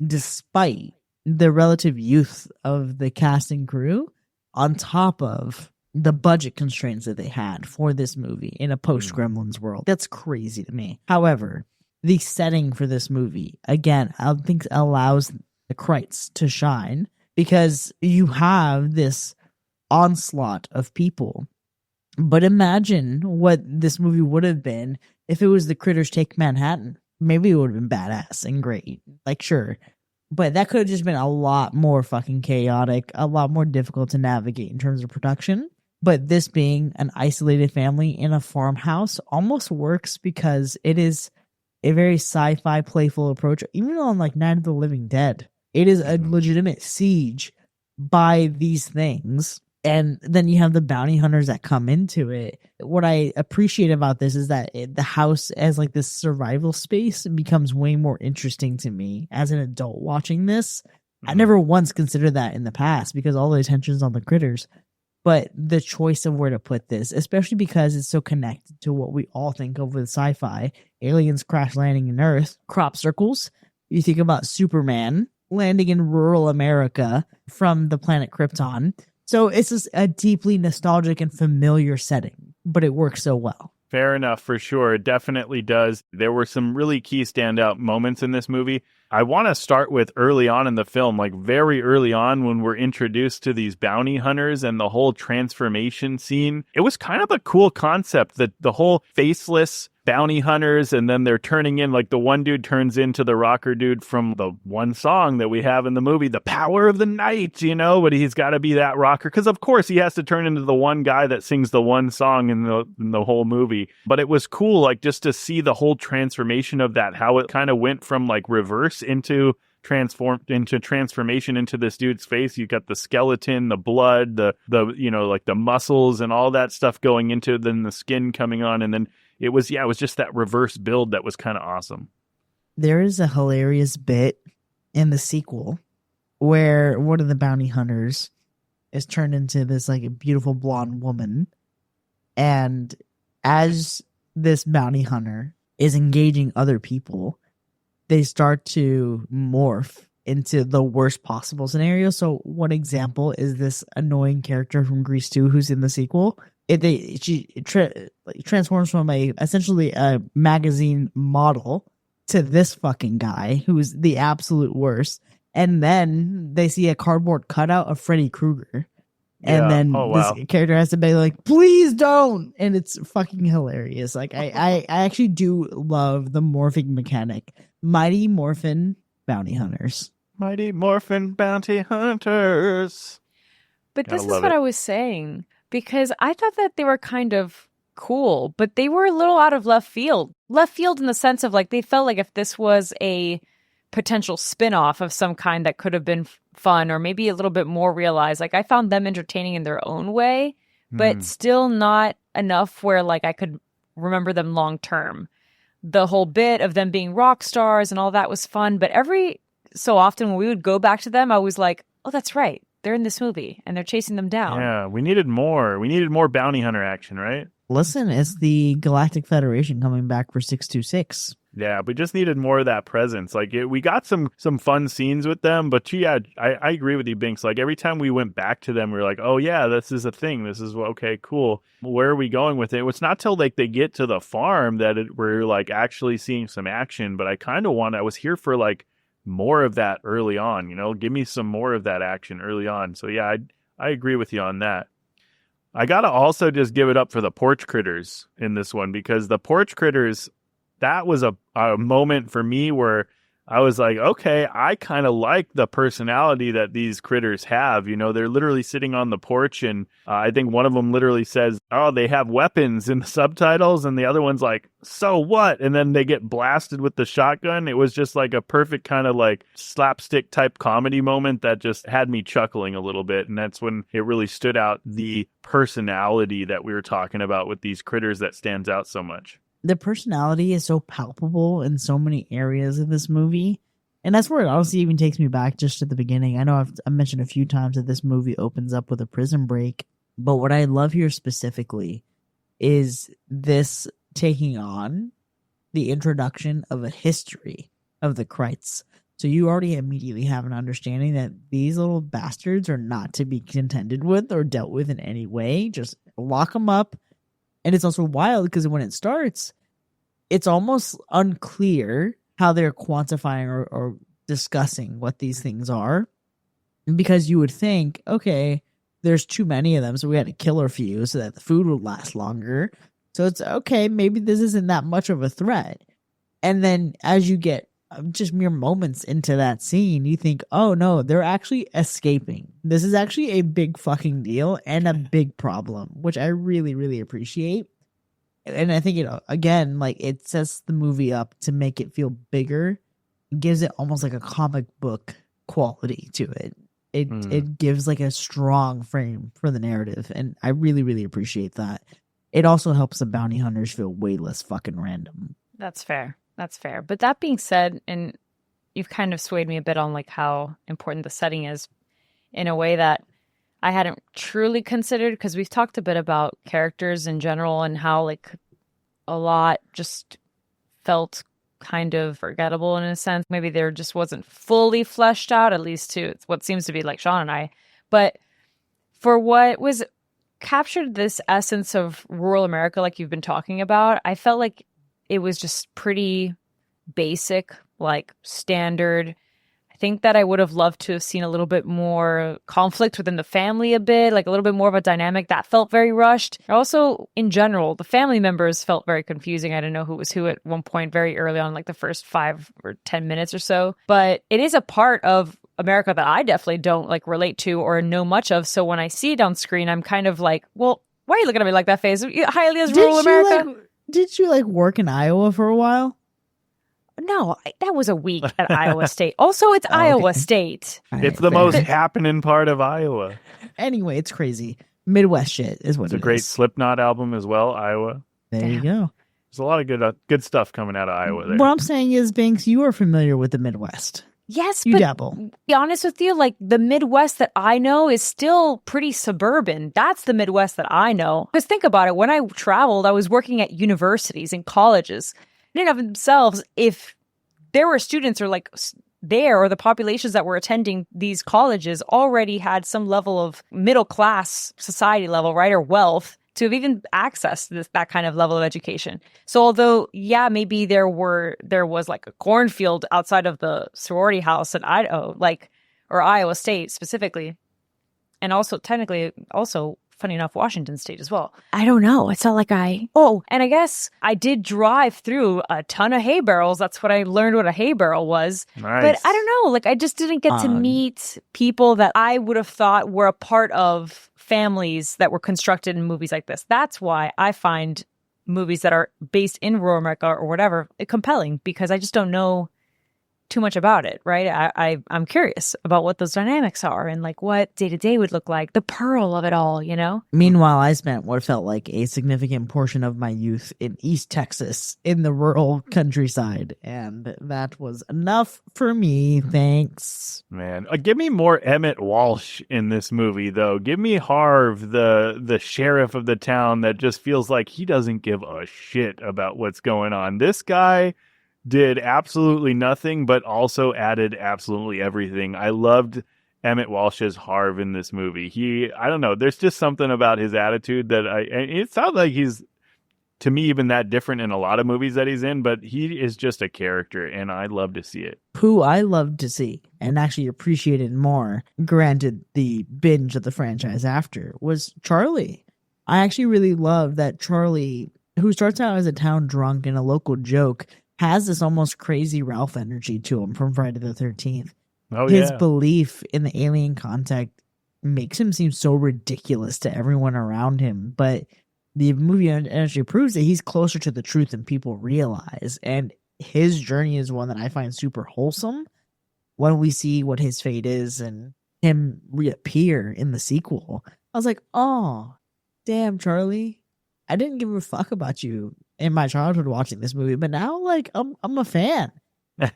despite the relative youth of the cast and crew, on top of the budget constraints that they had for this movie in a post-Gremlins world. That's crazy to me. However, the setting for this movie, again, I think allows the Crites to shine, because you have this onslaught of people. But imagine what this movie would have been if it was the Critters Take Manhattan. Maybe it would have been badass and great. Like, sure. But that could have just been a lot more fucking chaotic, a lot more difficult to navigate in terms of production. But this being an isolated family in a farmhouse almost works, because it is a very sci-fi playful approach. Even on like Night of the Living Dead, it is a legitimate siege by these things. And then you have the bounty hunters that come into it. What I appreciate about this is that the house as like this survival space becomes way more interesting to me as an adult watching this, I never once considered that in the past because all the attention's on the critters. But the choice of where to put this, especially because it's so connected to what we all think of with sci-fi, aliens crash landing in Earth, crop circles. You think about Superman landing in rural America from the planet Krypton. So it's just a deeply nostalgic and familiar setting, but it works so well. Fair enough, for sure. It definitely does. There were some really key standout moments in this movie. I want to start with early on in the film, like very early on when we're introduced to these bounty hunters and the whole transformation scene. It was kind of a cool concept that the whole faceless bounty hunters, and then they're turning in, like the one dude turns into the rocker dude from the one song that we have in the movie, The Power of the Night, you know, but he's got to be that rocker because of course he has to turn into the one guy that sings the one song in the whole movie. But it was cool, like just to see the whole transformation of that, how it kind of went from like reverse into transformation into this dude's face. You got the skeleton, the blood, the you know, like the muscles and all that stuff going into then the skin coming on, and then it was just that reverse build that was kind of awesome. There is a hilarious bit in the sequel where one of the bounty hunters is turned into this like a beautiful blonde woman, and as this bounty hunter is engaging other people, they start to morph into the worst possible scenario. So one example is this annoying character from Grease 2 who's in the sequel. She transforms from essentially a magazine model to this fucking guy who's the absolute worst. And then they see a cardboard cutout of Freddy Krueger. And then this character has to be like, please don't. And it's fucking hilarious. Like I actually do love the morphing mechanic. Mighty Morphin Bounty Hunters. Mighty Morphin Bounty Hunters. But this is what I was saying, because I thought that they were kind of cool, but they were a little out of left field. Left field in the sense of like they felt like if this was a potential spin-off of some kind that could have been fun or maybe a little bit more realized. Like I found them entertaining in their own way, but still not enough where like I could remember them long term. The whole bit of them being rock stars and all that was fun, but every so often when we would go back to them, I was like, oh, that's right. They're in this movie and they're chasing them down. Yeah, we needed more. We needed more bounty hunter action, right? Listen, it's the Galactic Federation coming back for 626. Yeah, we just needed more of that presence. Like we got some fun scenes with them, but yeah, I agree with you, Binks. Like every time we went back to them, we were like, oh yeah, this is a thing. This is okay, cool. Where are we going with it? It's not till like they get to the farm that we're like actually seeing some action. But I was here for like more of that early on. You know, give me some more of that action early on. So yeah, I agree with you on that. I gotta also just give it up for the porch critters in this one, because the porch critters, that was a moment for me where I was like, okay, I kind of like the personality that these critters have. You know, they're literally sitting on the porch, and I think one of them literally says, oh, they have weapons in the subtitles, and the other one's like, so what? And then they get blasted with the shotgun. It was just like a perfect kind of like slapstick type comedy moment that just had me chuckling a little bit. And that's when it really stood out, the personality that we were talking about with these critters that stands out so much. The personality is so palpable in so many areas of this movie. And that's where it honestly even takes me back just to the beginning. I know I've mentioned a few times that this movie opens up with a prison break. But what I love here specifically is this taking on the introduction of a history of the Crites. So you already immediately have an understanding that these little bastards are not to be contended with or dealt with in any way. Just lock them up. And it's also wild because when it starts, it's almost unclear how they're quantifying or discussing what these things are. Because you would think, okay, there's too many of them, so we had to kill a few so that the food would last longer. So it's okay, maybe this isn't that much of a threat. And then as you get just mere moments into that scene, you think, oh no, they're actually escaping. This is actually a big fucking deal and a big problem, which I really, really appreciate. And I think, again, like it sets the movie up to make it feel bigger. It gives it almost like a comic book quality to it. It gives like a strong frame for the narrative. And I really, really appreciate that. It also helps the bounty hunters feel way less fucking random. That's fair. That's fair. But that being said, and you've kind of swayed me a bit on like how important the setting is in a way that I hadn't truly considered, because we've talked a bit about characters in general and how like a lot just felt kind of forgettable in a sense. Maybe there just wasn't fully fleshed out, at least to what seems to be like Sean and I. But for what was captured this essence of rural America, like you've been talking about, I felt like it was just pretty basic, like standard. I think that I would have loved to have seen a little bit more conflict within the family a bit, like a little bit more of a dynamic that felt very rushed. Also, in general, the family members felt very confusing. I didn't know who was who at one point very early on, like the first 5 or 10 minutes or so. But it is a part of America that I definitely don't like relate to or know much of. So when I see it on screen, I'm kind of like, well, why are you looking at me like that, Faze? Highly as rural America? Did you like work in Iowa for a while? No, that was a week at Iowa State. Also, it's Iowa State. All It's the fair. most happening part of Iowa. Anyway, it's crazy. Midwest shit is what It's it a great is. Slipknot album as well, Iowa. There you go. There's a lot of good stuff coming out of Iowa there. What I'm saying is, Banks, you are familiar with the Midwest. Yes, You but dabble. to be honest with you, like the Midwest that I know is still pretty suburban. That's the Midwest that I know. Because think about it. When I traveled, I was working at universities and colleges. In and of themselves, if there were students or like there or the populations that were attending these colleges already had some level of middle class society level, right, or wealth to have even accessed that kind of level of education. So although, yeah, maybe there was like a cornfield outside of the sorority house at Idaho, like, or Iowa State specifically, and also technically also, funny enough, Washington State as well. I don't know. It's not like and I guess I did drive through a ton of hay barrels. That's what I learned what a hay barrel was. Nice. But I don't know. Like I just didn't get to meet people that I would have thought were a part of families that were constructed in movies like this. That's why I find movies that are based in rural America or whatever compelling, because I just don't know too much about it, right? I'm curious about what those dynamics are and like what day-to-day would look like, the pearl of it all, you know? Meanwhile, I spent what felt like a significant portion of my youth in East Texas in the rural countryside, and that was enough for me. Thanks. Man, give me more Emmett Walsh in this movie, though. Give me Harv, the sheriff of the town that just feels like he doesn't give a shit about what's going on. This guy did absolutely nothing, but also added absolutely everything. I loved Emmett Walsh's Harv in this movie. I don't know, there's just something about his attitude that it sounds like he's, to me, even that different in a lot of movies that he's in, but he is just a character, and I love to see it. Who I love to see and actually appreciated more, granted the binge of the franchise after, was Charlie. I actually really love that Charlie, who starts out as a town drunk and a local joke, has this almost crazy Ralph energy to him from Friday the 13th. Oh, His yeah. belief in the alien contact makes him seem so ridiculous to everyone around him, but the movie actually proves that he's closer to the truth than people realize, and his journey is one that I find super wholesome when we see what his fate is and him reappear in the sequel. I was like, oh, damn, Charlie. I didn't give a fuck about you in my childhood watching this movie, but now, like, I'm a fan.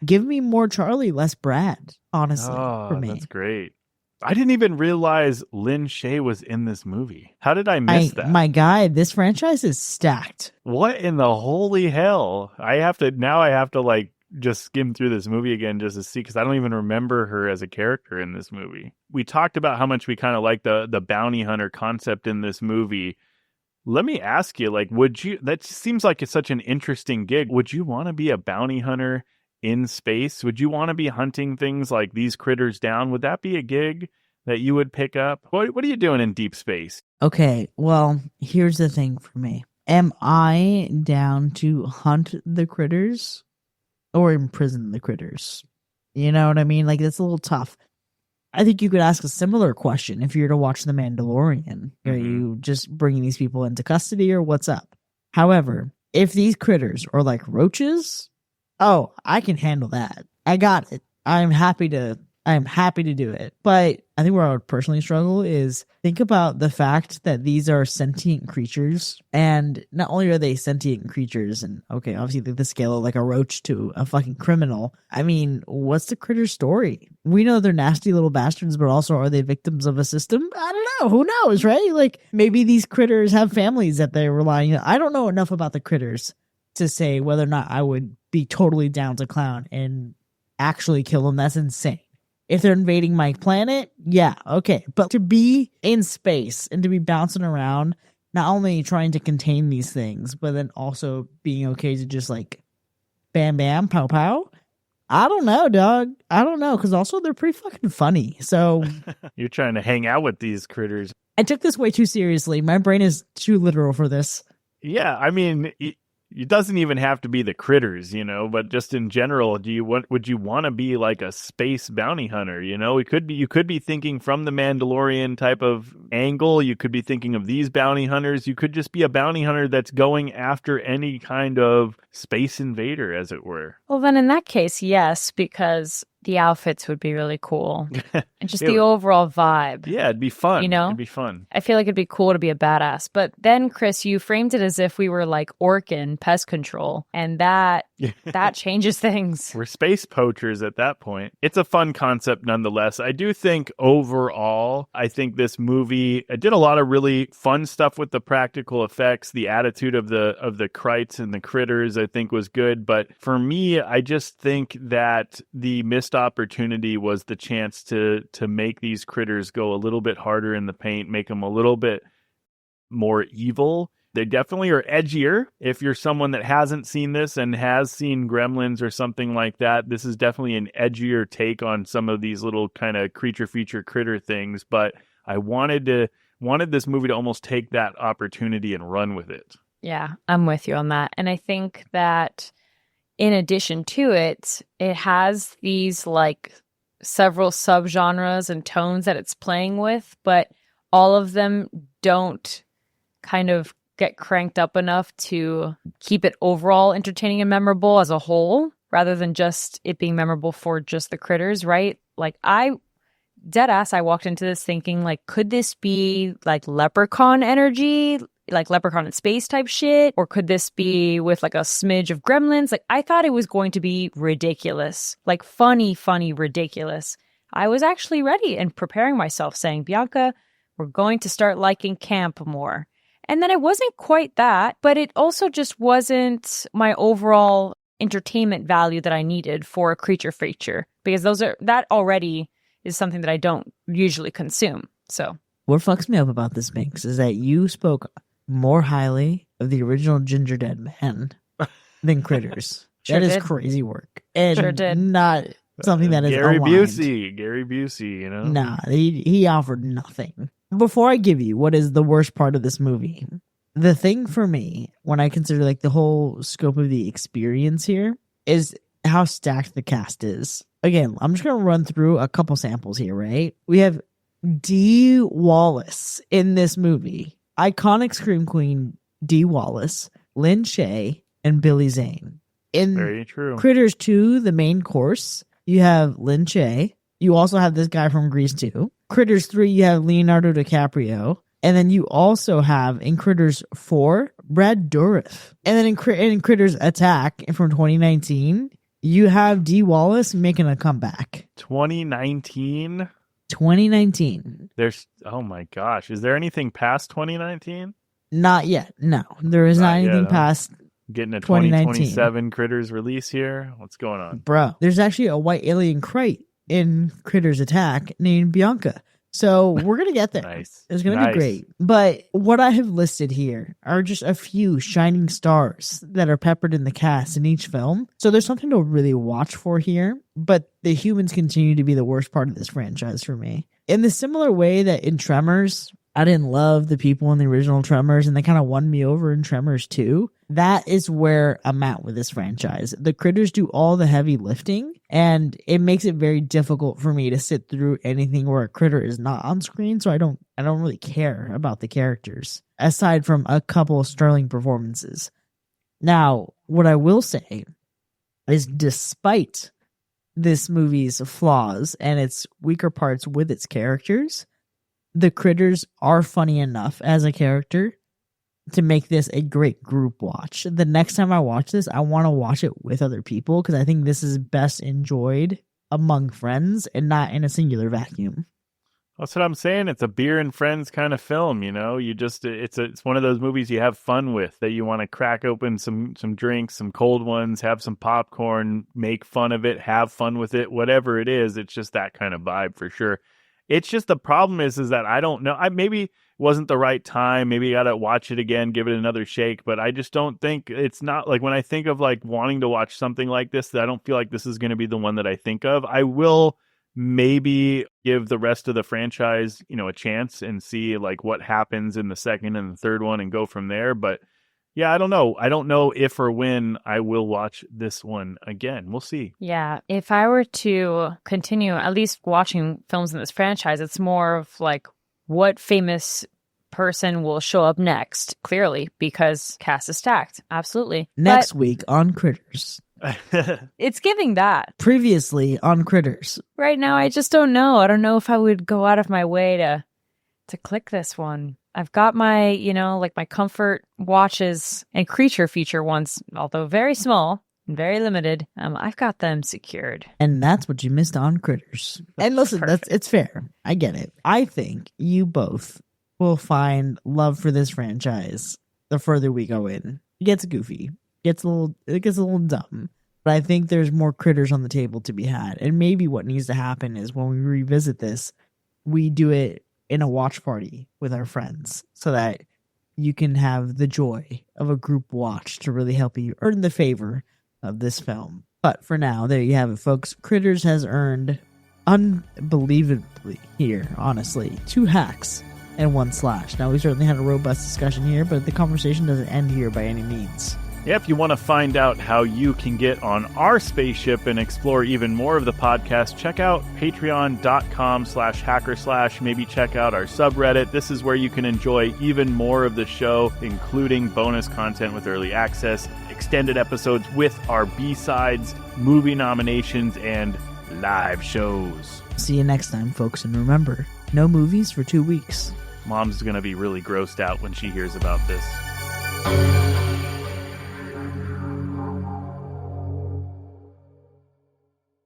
Give me more Charlie, less Brad, honestly, for me. That's great. I didn't even realize Lynn Shay was in this movie. How did I miss that? My guy, this franchise is stacked. What in the holy hell? I have to like just skim through this movie again just to see, because I don't even remember her as a character in this movie. We talked about how much we kind of like the bounty hunter concept in this movie. Let me ask you, like, that seems like it's such an interesting gig. Would you want to be a bounty hunter in space? Would you want to be hunting things like these critters down? Would that be a gig that you would pick up? What are you doing in deep space? Okay, well, here's the thing for me. Am I down to hunt the critters or imprison the critters? You know what I mean? Like, that's a little tough. I think you could ask a similar question if you were to watch The Mandalorian. Are you just bringing these people into custody or what's up? However, if these critters are like roaches, oh, I can handle that. I got it. I'm happy to I am happy to do it. But I think where I would personally struggle is think about the fact that these are sentient creatures. And not only are they sentient creatures, and okay, obviously the scale of like a roach to a fucking criminal. I mean, what's the critter story? We know they're nasty little bastards, but also are they victims of a system? I don't know. Who knows, right? Like maybe these critters have families that they're relying on. I don't know enough about the critters to say whether or not I would be totally down to clown and actually kill them. That's insane. If they're invading my planet, yeah, okay. But to be in space and to be bouncing around, not only trying to contain these things, but then also being okay to just like bam, bam, pow, pow. I don't know, dog. I don't know. Because also they're pretty fucking funny. So You're trying to hang out with these critters. I took this way too seriously. My brain is too literal for this. Yeah, I mean, it doesn't even have to be the critters, but just in general, would you want to be like a space bounty hunter? You could be thinking from the Mandalorian type of angle. You could be thinking of these bounty hunters. You could just be a bounty hunter that's going after any kind of space invader, as it were. Well, then in that case, yes, because the outfits would be really cool. And just the overall vibe. Yeah, it'd be fun. It'd be fun. I feel like it'd be cool to be a badass. But then, Chris, you framed it as if we were like Orkin pest control. And that changes things. We're space poachers at that point. It's a fun concept nonetheless. I do think overall, this movie did a lot of really fun stuff with the practical effects. The attitude of the Crites and the critters, I think, was good. But for me, I just think that the missed opportunity was the chance to make these critters go a little bit harder in the paint, make them a little bit more evil. They definitely are edgier. If you're someone that hasn't seen this and has seen Gremlins or something like that, this is definitely an edgier take on some of these little kind of creature feature critter things. But I wanted this movie to almost take that opportunity and run with it. Yeah, I'm with you on that. And I think that in addition to it, it has these like several subgenres and tones that it's playing with, but all of them don't kind of get cranked up enough to keep it overall entertaining and memorable as a whole, rather than just it being memorable for just the critters, right? Like I walked into this thinking like, could this be like Leprechaun energy? Like Leprechaun in space type shit? Or could this be with like a smidge of Gremlins? Like I thought it was going to be ridiculous, like funny, ridiculous. I was actually ready and preparing myself saying, Bianca, we're going to start liking camp more. And then it wasn't quite that, but it also just wasn't my overall entertainment value that I needed for a creature feature, because that already is something that I don't usually consume. So what fucks me up about this, Minx, is that you spoke more highly of the original Ginger Dead Man than Critters. Sure that is did. crazy work. And Sure did. not something that is Gary aligned. Busey, Nah, he offered nothing. Before I give you what is the worst part of this movie, the thing for me, when I consider like the whole scope of the experience here, is how stacked the cast is. Again, I'm just going to run through a couple samples here, right? We have Dee Wallace in this movie. Iconic Scream Queen Dee Wallace, Lynn Shay, and Billy Zane. In Very true. Critters 2, the main course, you have Lynn Shay. You also have this guy from Grease 2. Critters 3, you have Leonardo DiCaprio. And then you also have, in Critters 4, Brad Dourif. And then in Critters Attack from 2019, you have Dee Wallace making a comeback. 2019? 2019. Oh my gosh. Is there anything past 2019? Not yet. No, there is not anything yet, past Getting a 2019. 2027 Critters release here? What's going on? Bro, there's actually a white alien Crite in Critters Attack named Bianca. So we're going to get there. Nice. It's going to be great. But what I have listed here are just a few shining stars that are peppered in the cast in each film. So there's something to really watch for here. But the humans continue to be the worst part of this franchise for me. In the similar way that in Tremors, I didn't love the people in the original Tremors, and they kind of won me over in Tremors 2. That is where I'm at with this franchise. The critters do all the heavy lifting, and it makes it very difficult for me to sit through anything where a critter is not on screen, so I don't really care about the characters, aside from a couple of sterling performances. Now, what I will say is, despite this movie's flaws and its weaker parts with its characters, the critters are funny enough as a character to make this a great group watch. The next time I watch this, I want to watch it with other people because I think this is best enjoyed among friends and not in a singular vacuum. That's what I'm saying. It's a beer and friends kind of film, you know. It's one of those movies you have fun with, that you want to crack open some drinks, some cold ones, have some popcorn, make fun of it, have fun with it, whatever it is. It's just that kind of vibe for sure. It's just the problem is that I don't know. Maybe it wasn't the right time. Maybe you got to watch it again, give it another shake. But I just don't think it's not like when I think of like wanting to watch something like this, I don't feel like this is going to be the one that I think of. I will maybe give the rest of the franchise, you know, a chance and see like what happens in the second and the third one and go from there. But yeah, I don't know. I don't know if or when I will watch this one again. We'll see. Yeah. If I were to continue at least watching films in this franchise, it's more of like what famous person will show up next, clearly, because cast is stacked. Absolutely. Next week on Critters. It's giving that. Previously on Critters. Right now, I just don't know. I don't know if I would go out of my way to click this one. I've got my, you know, like my comfort watches and creature feature ones, although very small and very limited. I've got them secured. And that's what you missed on Critters. And listen, it's fair. I get it. I think you both will find love for this franchise the further we go in. It gets goofy. It gets a little dumb. But I think there's more Critters on the table to be had. And maybe what needs to happen is when we revisit this, we do it in a watch party with our friends so that you can have the joy of a group watch to really help you earn the favor of this film. But for now, there you have it, folks. Critters has earned unbelievably here, honestly, 2 hacks and 1 slash. Now, we certainly had a robust discussion here, but the conversation doesn't end here by any means. Yeah, if you want to find out how you can get on our spaceship and explore even more of the podcast, check out patreon.com/hacker/. Maybe check out our subreddit. This is where you can enjoy even more of the show, including bonus content with early access, extended episodes with our B-sides, movie nominations, and live shows. See you next time, folks. And remember, no movies for 2 weeks. Mom's going to be really grossed out when she hears about this.